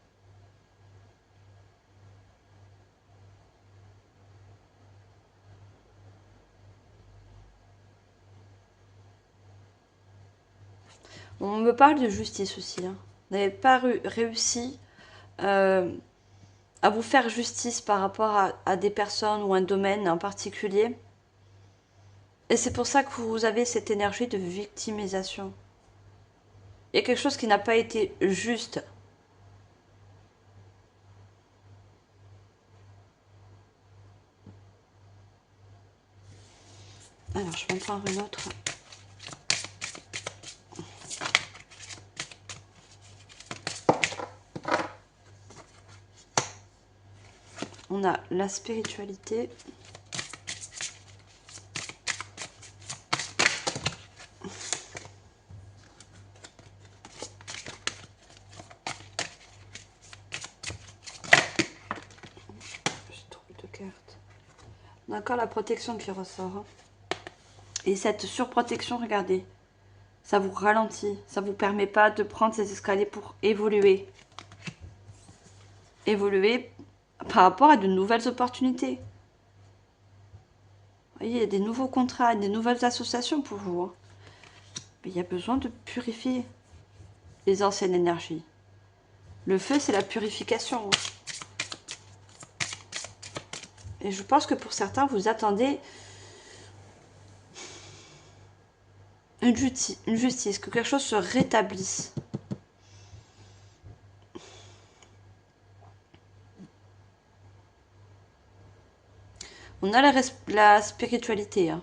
On me parle de justice aussi. Hein. Vous n'avez pas réussi à vous faire justice par rapport à des personnes ou un domaine en particulier. Et c'est pour ça que vous avez cette énergie de victimisation. Il y a quelque chose qui n'a pas été juste. Alors, je vais en prendre une autre. On a la spiritualité. On a encore la protection qui ressort. Hein. Et cette surprotection, regardez, ça vous ralentit. Ça ne vous permet pas de prendre ces escaliers pour évoluer. Évoluer par rapport à de nouvelles opportunités. Vous voyez, il y a des nouveaux contrats, des nouvelles associations pour vous. Hein. Mais il y a besoin de purifier les anciennes énergies. Le feu, c'est la purification. Hein. Et je pense que pour certains, vous attendez une justice, que quelque chose se rétablisse. On a la spiritualité. Hein.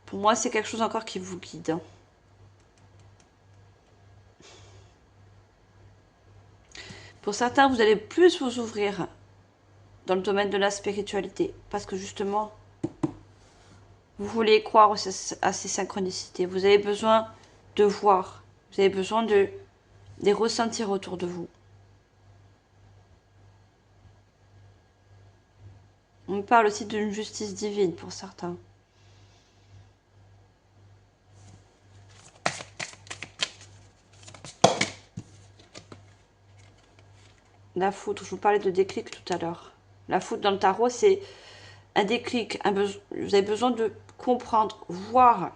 Pour moi, c'est quelque chose encore qui vous guide. Hein. Pour certains, vous allez plus vous ouvrir dans le domaine de la spiritualité. Parce que justement, vous voulez croire à ces synchronicités. Vous avez besoin de voir. Vous avez besoin de les ressentir autour de vous. On parle aussi d'une justice divine pour certains. La foudre, je vous parlais de déclic tout à l'heure. La foudre dans le tarot, c'est un déclic. Vous avez besoin de comprendre, voir,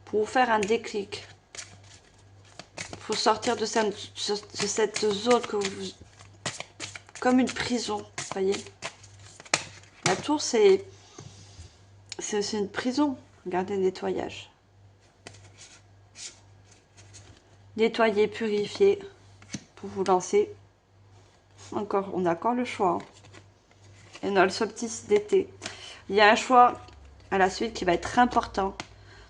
pour vous faire un déclic. Il faut sortir de cette zone que vous... Comme une prison, vous voyez. La tour, c'est une prison. Regardez le nettoyage. Nettoyer, purifier, pour vous lancer. Encore, on a encore le choix. Hein. Et on a le solstice d'été. Il y a un choix à la suite qui va être important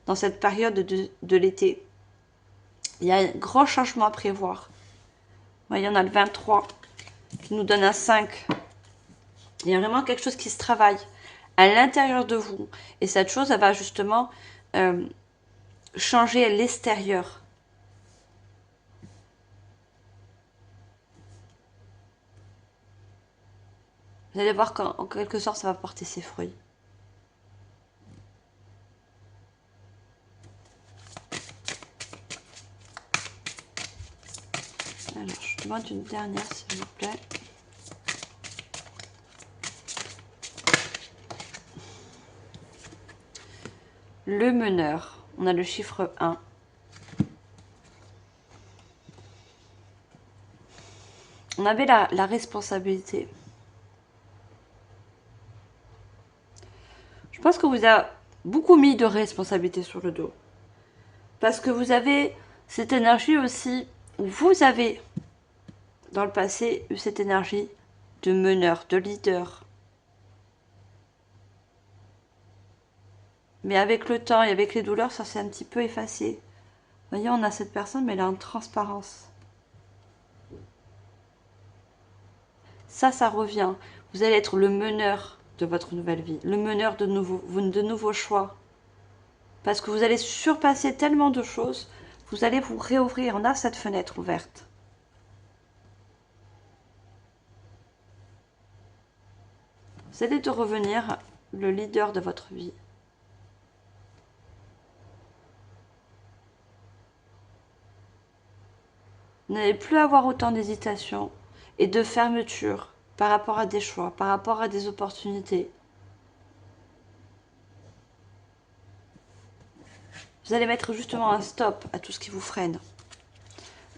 dans cette période de l'été. Il y a un grand changement à prévoir. Vous voyez, on a le 23 qui nous donne un 5. Il y a vraiment quelque chose qui se travaille à l'intérieur de vous. Et cette chose, elle va justement changer l'extérieur. Vous allez voir qu'en quelque sorte, ça va porter ses fruits. Alors, je demande une dernière, s'il vous plaît. Le meneur. On a le chiffre 1. On avait la responsabilité. Je pense que vous avez beaucoup mis de responsabilité sur le dos. Parce que vous avez cette énergie aussi, où vous avez, dans le passé, eu cette énergie de meneur, de leader. Mais avec le temps et avec les douleurs, ça s'est un petit peu effacé. Vous voyez, on a cette personne, mais elle est en transparence. Ça revient. Vous allez être le meneur de votre nouvelle vie, le meneur de nouveaux choix. Parce que vous allez surpasser tellement de choses, vous allez vous réouvrir. On a cette fenêtre ouverte. Vous allez de revenir le leader de votre vie. Vous n'allez plus avoir autant d'hésitation et de fermeture par rapport à des choix, par rapport à des opportunités. Vous allez mettre justement un stop à tout ce qui vous freine.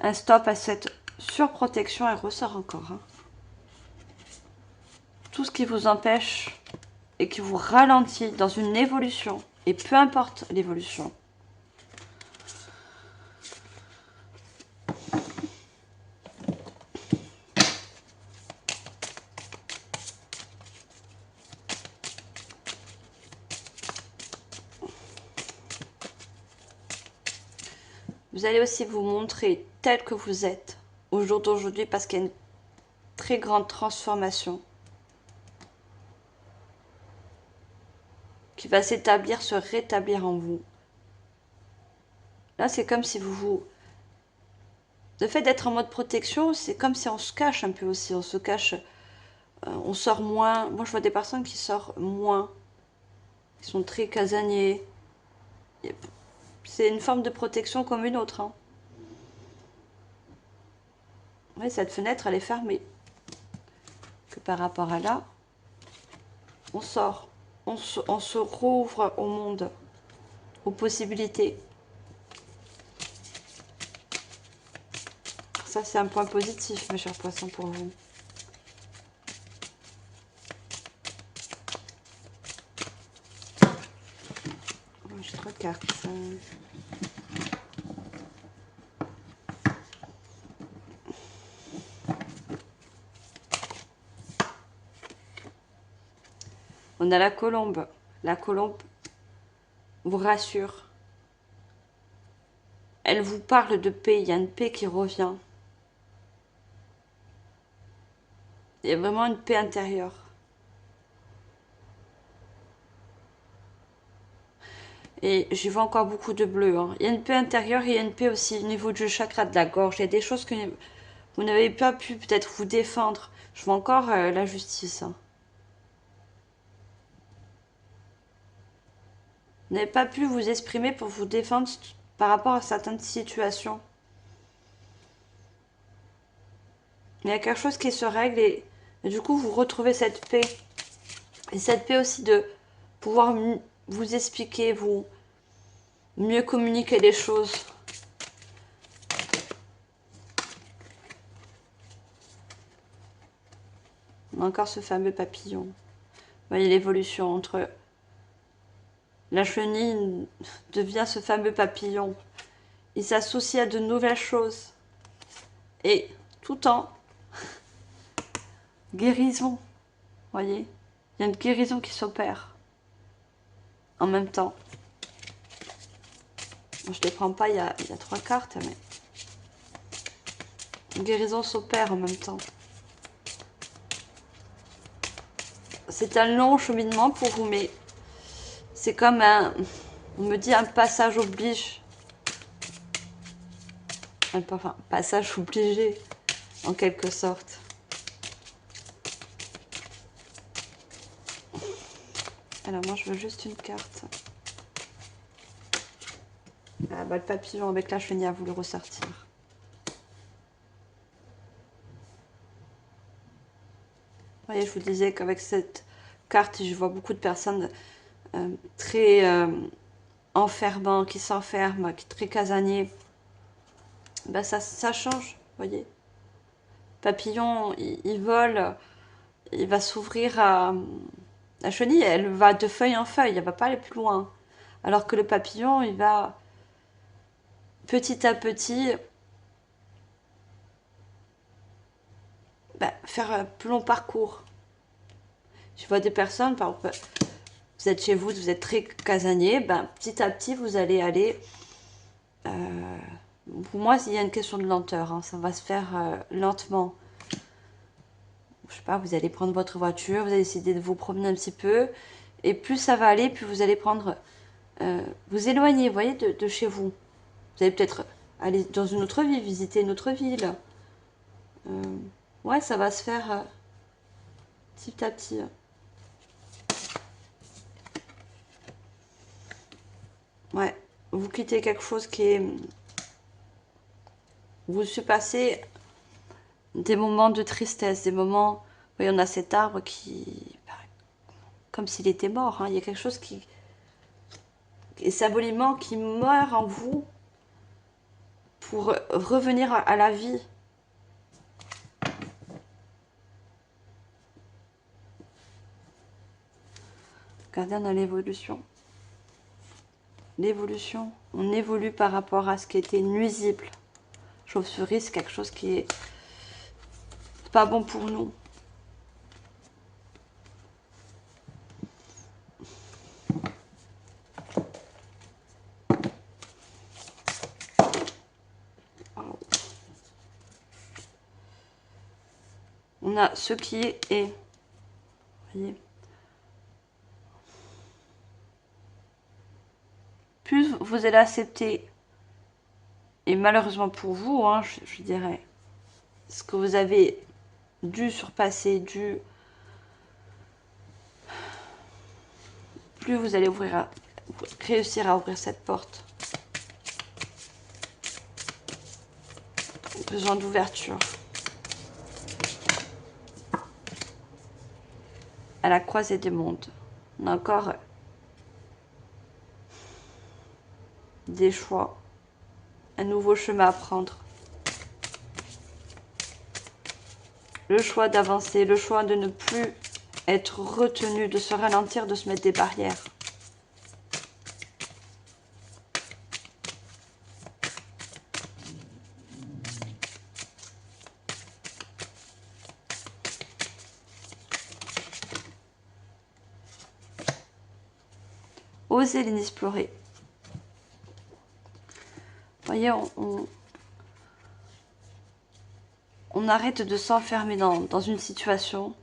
Un stop à cette surprotection, elle ressort encore. Hein. Tout ce qui vous empêche et qui vous ralentit dans une évolution. Et peu importe l'évolution. Vous allez aussi vous montrer tel que vous êtes au jour d'aujourd'hui parce qu'il y a une très grande transformation qui va s'établir, se rétablir en vous. Là, c'est comme si vous... Le fait d'être en mode protection, c'est comme si on se cache un peu aussi. On se cache, on sort moins. Moi, je vois des personnes qui sortent moins. Ils sont très casaniers. C'est une forme de protection comme une autre. Hein. Ouais, cette fenêtre, elle est fermée. Que par rapport à là, on sort. On se rouvre au monde, aux possibilités. Ça, c'est un point positif, mes chers poissons, pour vous. Oh, j'ai 3 cartes. On a la colombe. La colombe vous rassure. Elle vous parle de paix. Il y a une paix qui revient. Il y a vraiment une paix intérieure. Et j'y vois encore beaucoup de bleu. Hein. Il y a une paix intérieure et il y a une paix aussi au niveau du chakra de la gorge. Il y a des choses que vous n'avez pas pu peut-être vous défendre. Je vois encore la justice. Hein. Vous n'avez pas pu vous exprimer pour vous défendre par rapport à certaines situations. Mais il y a quelque chose qui se règle et du coup vous retrouvez cette paix. Et cette paix aussi de pouvoir vous expliquer, vous mieux communiquer les choses. On a encore ce fameux papillon. Vous voyez l'évolution entre la chenille devient ce fameux papillon. Il s'associe à de nouvelles choses. Et tout en guérison. Voyez, il y a une guérison qui s'opère en même temps. Je ne les prends pas, il y a 3 cartes, mais une guérison s'opère en même temps. C'est un long cheminement pour vous, mais c'est comme un... On me dit un passage oblige. Enfin, passage obligé, en quelque sorte. Alors moi, je veux juste une carte. Ah, bah, le papillon avec la chenille a voulu ressortir. Vous voyez, je vous disais qu'avec cette carte, je vois beaucoup de personnes très enfermant, qui s'enferment, qui très casanier. Ben ça change, vous voyez. Papillon, il vole, il va s'ouvrir à... La chenille, elle va de feuille en feuille, elle va pas aller plus loin. Alors que le papillon, il va petit à petit faire un plus long parcours. Je vois des personnes, par exemple, vous êtes chez vous, vous êtes très casanier, petit à petit, vous allez aller... pour moi, il y a une question de lenteur, hein, ça va se faire lentement. Je sais pas, vous allez prendre votre voiture, vous allez décider de vous promener un petit peu, et plus ça va aller, plus vous allez prendre... vous éloigner, vous voyez, de chez vous. Vous allez peut-être aller dans une autre ville, visiter une autre ville. Ouais, ça va se faire petit à petit. Ouais, vous quittez quelque chose qui est... Vous surpassez des moments de tristesse, des moments... Vous voyez, on a cet arbre qui... Comme s'il était mort. Hein. Il y a quelque chose qui... Et symboliquement qui meurt en vous pour revenir à la vie. Regardez, on a l'évolution. L'évolution. On évolue par rapport à ce qui était nuisible. Chauve-souris, c'est quelque chose qui est pas bon pour nous. On a ce qui est. Vous voyez. Plus vous allez accepter, et malheureusement pour vous, hein, je dirais, ce que vous avez dû surpasser, plus vous allez réussir à ouvrir cette porte. Besoin d'ouverture. À la croisée des mondes. On a encore des choix. Un nouveau chemin à prendre. Le choix d'avancer, le choix de ne plus être retenu, de se ralentir, de se mettre des barrières. Osez l'inexplorer. Vous voyez, on arrête de s'enfermer dans une situation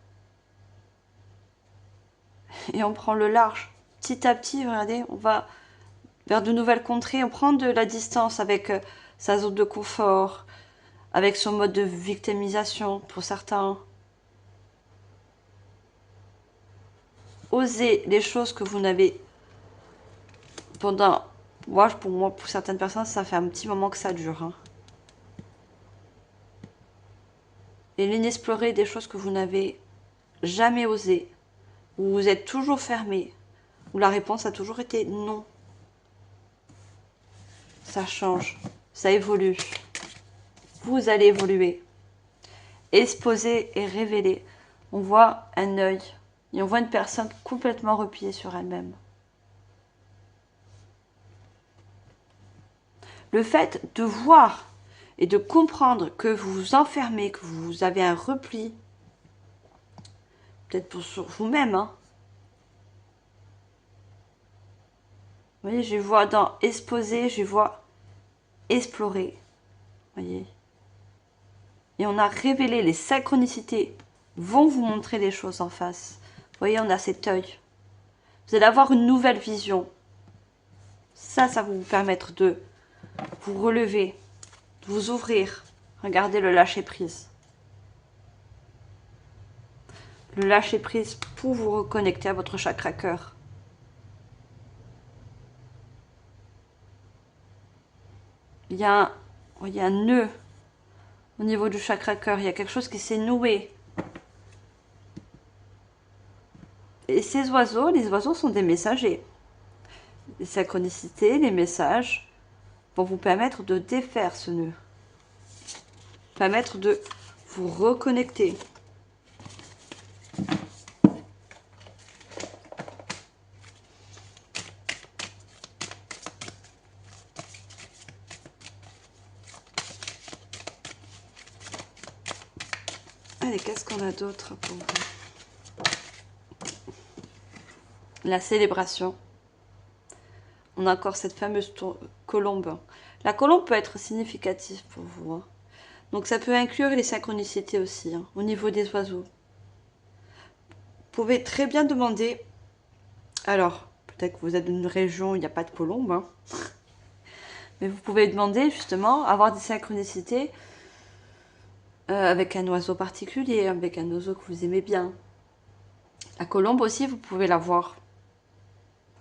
et on prend le large. Petit à petit, regardez, on va vers de nouvelles contrées, on prend de la distance avec sa zone de confort, avec son mode de victimisation pour certains. Osez les choses que vous n'avez pendant... pour certaines personnes, ça fait un petit moment que ça dure. Hein. Et l'inexploré des choses que vous n'avez jamais osé, où vous êtes toujours fermé, où la réponse a toujours été non. Ça change, ça évolue. Vous allez évoluer. Exposer et révéler. On voit un œil et on voit une personne complètement repliée sur elle-même. Le fait de voir et de comprendre que vous vous enfermez, que vous avez un repli, peut-être sur vous-même, hein. Vous voyez, je vois dans exposer, je vois explorer. Vous voyez. Et on a révélé les synchronicités vont vous montrer les choses en face. Vous voyez, on a cet œil. Vous allez avoir une nouvelle vision. Ça va vous permettre de vous relever, de vous ouvrir. Regardez le lâcher-prise. Le lâcher-prise pour vous reconnecter à votre chakra cœur. Il y a un nœud au niveau du chakra cœur. Il y a quelque chose qui s'est noué. Et ces oiseaux, les oiseaux sont des messagers. Les synchronicités, les messages vont vous permettre de défaire ce nœud. Permettre de vous reconnecter. Allez, qu'est-ce qu'on a d'autre pour vous? La célébration. On a encore cette fameuse colombe. La colombe peut être significative pour vous. Hein. Donc ça peut inclure les synchronicités aussi, hein, au niveau des oiseaux. Vous pouvez très bien demander... Alors, peut-être que vous êtes dans une région où il n'y a pas de colombe. Hein. Mais vous pouvez demander justement avoir des synchronicités avec un oiseau particulier, avec un oiseau que vous aimez bien. La colombe aussi, vous pouvez la voir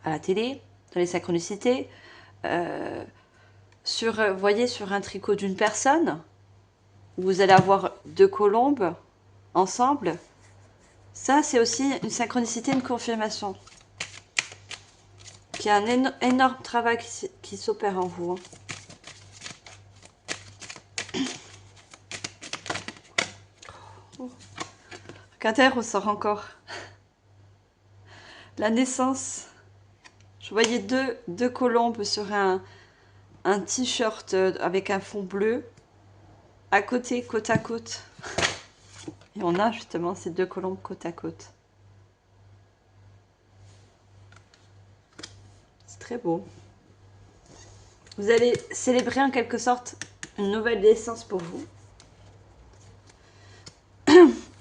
à la télé, dans les synchronicités, voyez, sur un tricot d'une personne, où vous allez avoir deux colombes ensemble. Ça, c'est aussi une synchronicité, une confirmation. Qu'il y a un énorme travail qui s'opère en vous. Regardez, elle ressort encore. La naissance. Je voyais deux colombes sur un t-shirt avec un fond bleu. À côté, côte à côte. Et on a justement ces deux colombes côte à côte. C'est très beau. Vous allez célébrer en quelque sorte une nouvelle naissance pour vous.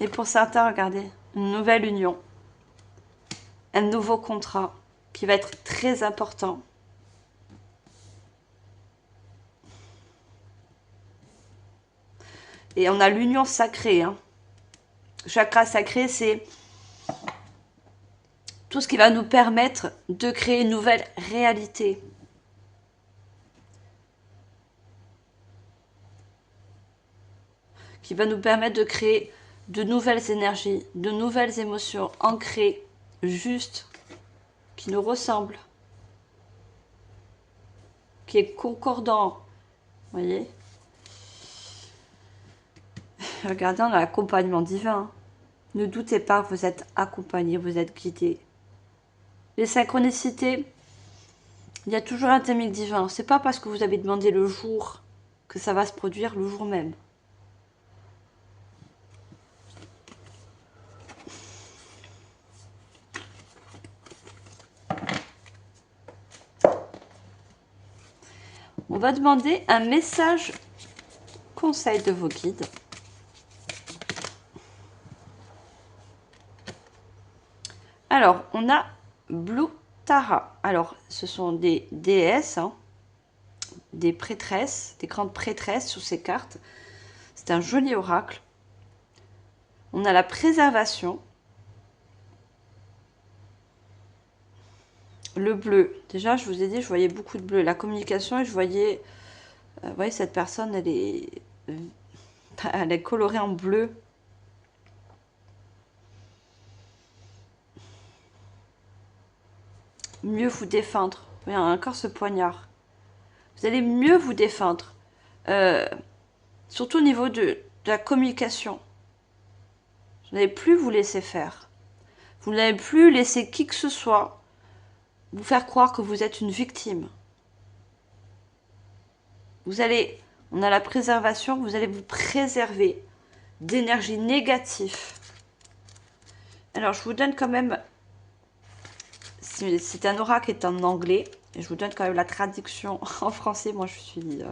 Et pour certains, regardez, une nouvelle union. Un nouveau contrat qui va être très important. Et on a l'union sacrée. Hein. Chakra sacré, c'est tout ce qui va nous permettre de créer une nouvelle réalité. Qui va nous permettre de créer de nouvelles énergies, de nouvelles émotions ancrées, justes, qui nous ressemblent, qui est concordant. Vous voyez? Regardez, on a l'accompagnement divin. Ne doutez pas, vous êtes accompagné, vous êtes guidé. Les synchronicités, il y a toujours un timing divin. C'est pas parce que vous avez demandé le jour que ça va se produire le jour même. On va demander un message conseil de vos guides. Alors, on a Blue Tara. Alors, ce sont des déesses, hein, des prêtresses, des grandes prêtresses sur ces cartes. C'est un joli oracle. On a la préservation. Le bleu. Déjà, je vous ai dit, je voyais beaucoup de bleu. La communication, et je voyais... vous voyez, cette personne, elle est colorée en bleu. Mieux vous défendre. Il y a encore ce poignard. Vous allez mieux vous défendre. Surtout au niveau de la communication. Vous n'allez plus vous laisser faire. Vous n'allez plus laisser qui que ce soit vous faire croire que vous êtes une victime. Vous allez, on a la préservation, vous allez vous préserver d'énergie négative. Alors, je vous donne quand même, c'est un oracle qui est en anglais, et je vous donne quand même la traduction en français. Moi, je suis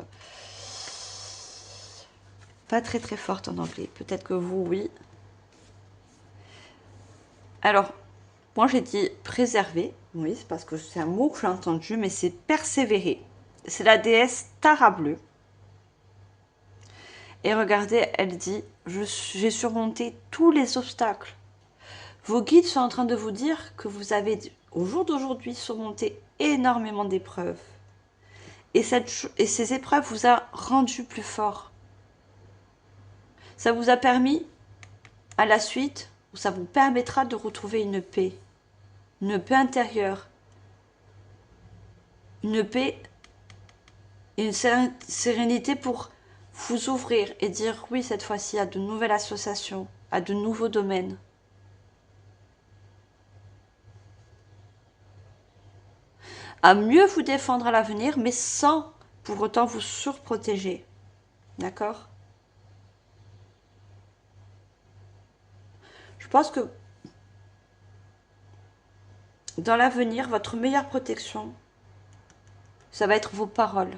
pas très très forte en anglais. Peut-être que vous, oui. Alors, moi, j'ai dit préserver. Oui, c'est parce que c'est un mot que j'ai entendu, mais c'est persévérer. C'est la déesse Tara Bleue. Et regardez, elle dit, j'ai surmonté tous les obstacles. Vos guides sont en train de vous dire que vous avez, au jour d'aujourd'hui, surmonté énormément d'épreuves. Et ces épreuves vous ont rendu plus fort. Ça vous a permis, à la suite, ça vous permettra de retrouver une paix intérieure, une paix et une sérénité pour vous ouvrir et dire oui cette fois-ci à de nouvelles associations, à de nouveaux domaines. À mieux vous défendre à l'avenir, mais sans pour autant vous surprotéger. D'accord? Je pense que dans l'avenir, votre meilleure protection, ça va être vos paroles.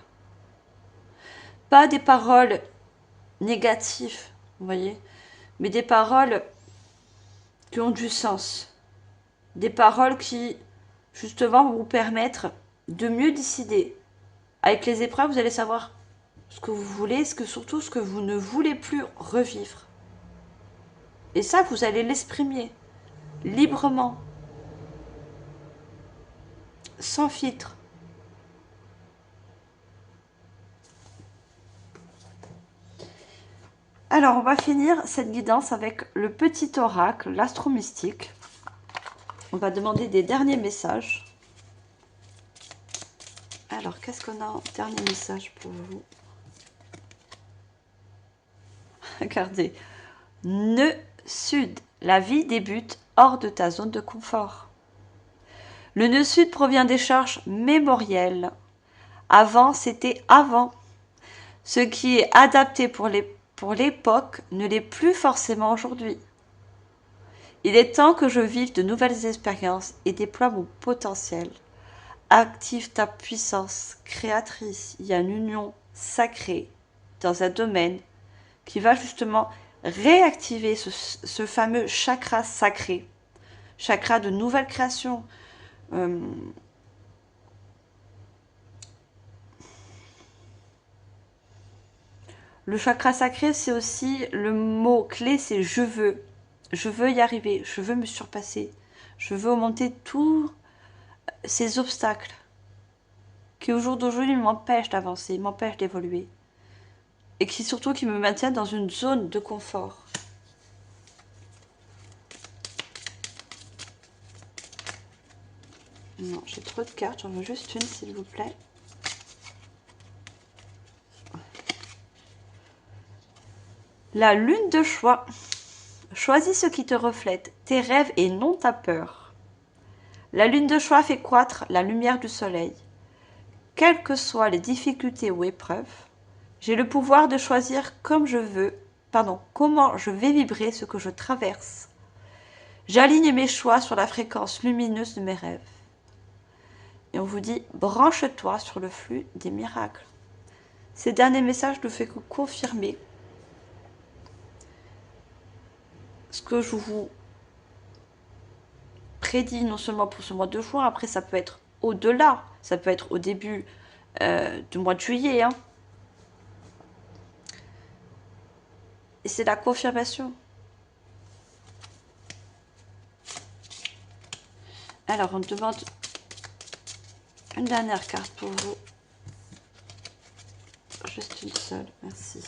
Pas des paroles négatives, vous voyez, mais des paroles qui ont du sens. Des paroles qui, justement, vont vous permettre de mieux décider. Avec les épreuves, vous allez savoir ce que vous voulez, surtout ce que vous ne voulez plus revivre. Et ça, vous allez l'exprimer librement, sans filtre. Alors, on va finir cette guidance avec le petit oracle, l'astro-mystique. On va demander des derniers messages. Alors, qu'est-ce qu'on a en dernier message pour vous? Regardez. Nœud sud. La vie débute hors de ta zone de confort. Le nœud sud provient des charges mémorielles. Avant, c'était avant. Ce qui est adapté pour l'époque ne l'est plus forcément aujourd'hui. Il est temps que je vive de nouvelles expériences et déploie mon potentiel. Active ta puissance créatrice. Il y a une union sacrée dans un domaine qui va justement réactiver ce fameux chakra sacré. Chakra de nouvelle création. Le chakra sacré, c'est aussi le mot clé, c'est je veux. Je veux y arriver, je veux me surpasser. Je veux augmenter tous ces obstacles qui au jour d'aujourd'hui m'empêchent d'avancer, m'empêchent d'évoluer. Et qui surtout qui me maintiennent dans une zone de confort. Non, j'ai trop de cartes, j'en veux juste une s'il vous plaît. La lune de choix. Choisis ce qui te reflète, tes rêves et non ta peur. La lune de choix fait croître la lumière du soleil. Quelles que soient les difficultés ou épreuves, j'ai le pouvoir de choisir comment je vais vibrer ce que je traverse. J'aligne mes choix sur la fréquence lumineuse de mes rêves. Et on vous dit, branche-toi sur le flux des miracles. Ces derniers messages ne font que confirmer ce que je vous prédis non seulement pour ce mois de juin, après ça peut être au-delà, ça peut être au début du mois de juillet. Et c'est la confirmation. Alors, on demande une dernière carte pour vous. Juste une seule, merci.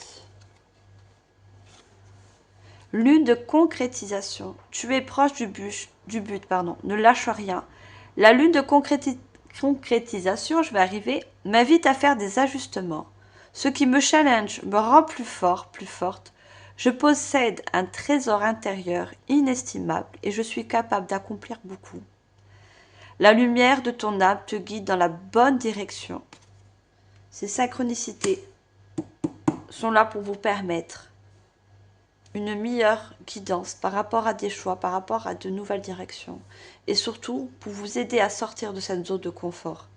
Lune de concrétisation. Tu es proche du but, ne lâche rien. La lune de concrétisation, je vais arriver, m'invite à faire des ajustements. Ce qui me challenge me rend plus fort, plus forte. Je possède un trésor intérieur inestimable et je suis capable d'accomplir beaucoup. La lumière de ton âme te guide dans la bonne direction. Ces synchronicités sont là pour vous permettre une meilleure guidance par rapport à des choix, par rapport à de nouvelles directions. Et surtout, pour vous aider à sortir de cette zone de confort.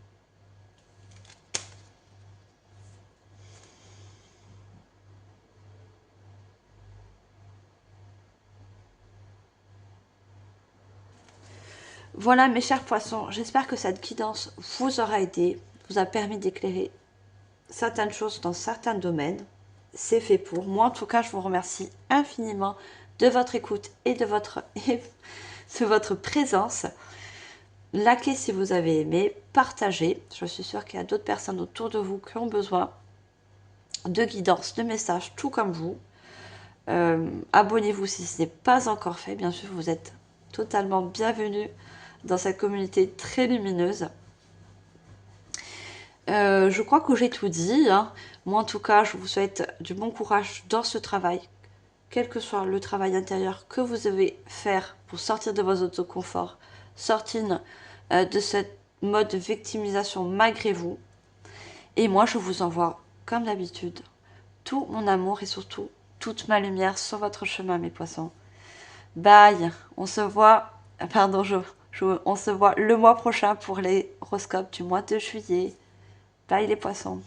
Voilà mes chers poissons, j'espère que cette guidance vous aura aidé, vous a permis d'éclairer certaines choses dans certains domaines. C'est fait pour. Moi, en tout cas, je vous remercie infiniment de votre écoute et de votre présence. Likez si vous avez aimé, partagez. Je suis sûre qu'il y a d'autres personnes autour de vous qui ont besoin de guidance, de messages, tout comme vous. Abonnez-vous si ce n'est pas encore fait. Bien sûr, vous êtes totalement bienvenus dans cette communauté très lumineuse. Je crois que j'ai tout dit. Moi, en tout cas, je vous souhaite du bon courage dans ce travail, quel que soit le travail intérieur que vous devez faire pour sortir de vos zones de confort, sortir de cette mode de victimisation malgré vous. Et moi, je vous envoie, comme d'habitude, tout mon amour et surtout toute ma lumière sur votre chemin, mes poissons. Bye. On se voit, on se voit le mois prochain pour les horoscopes du mois de juillet. Bye les poissons.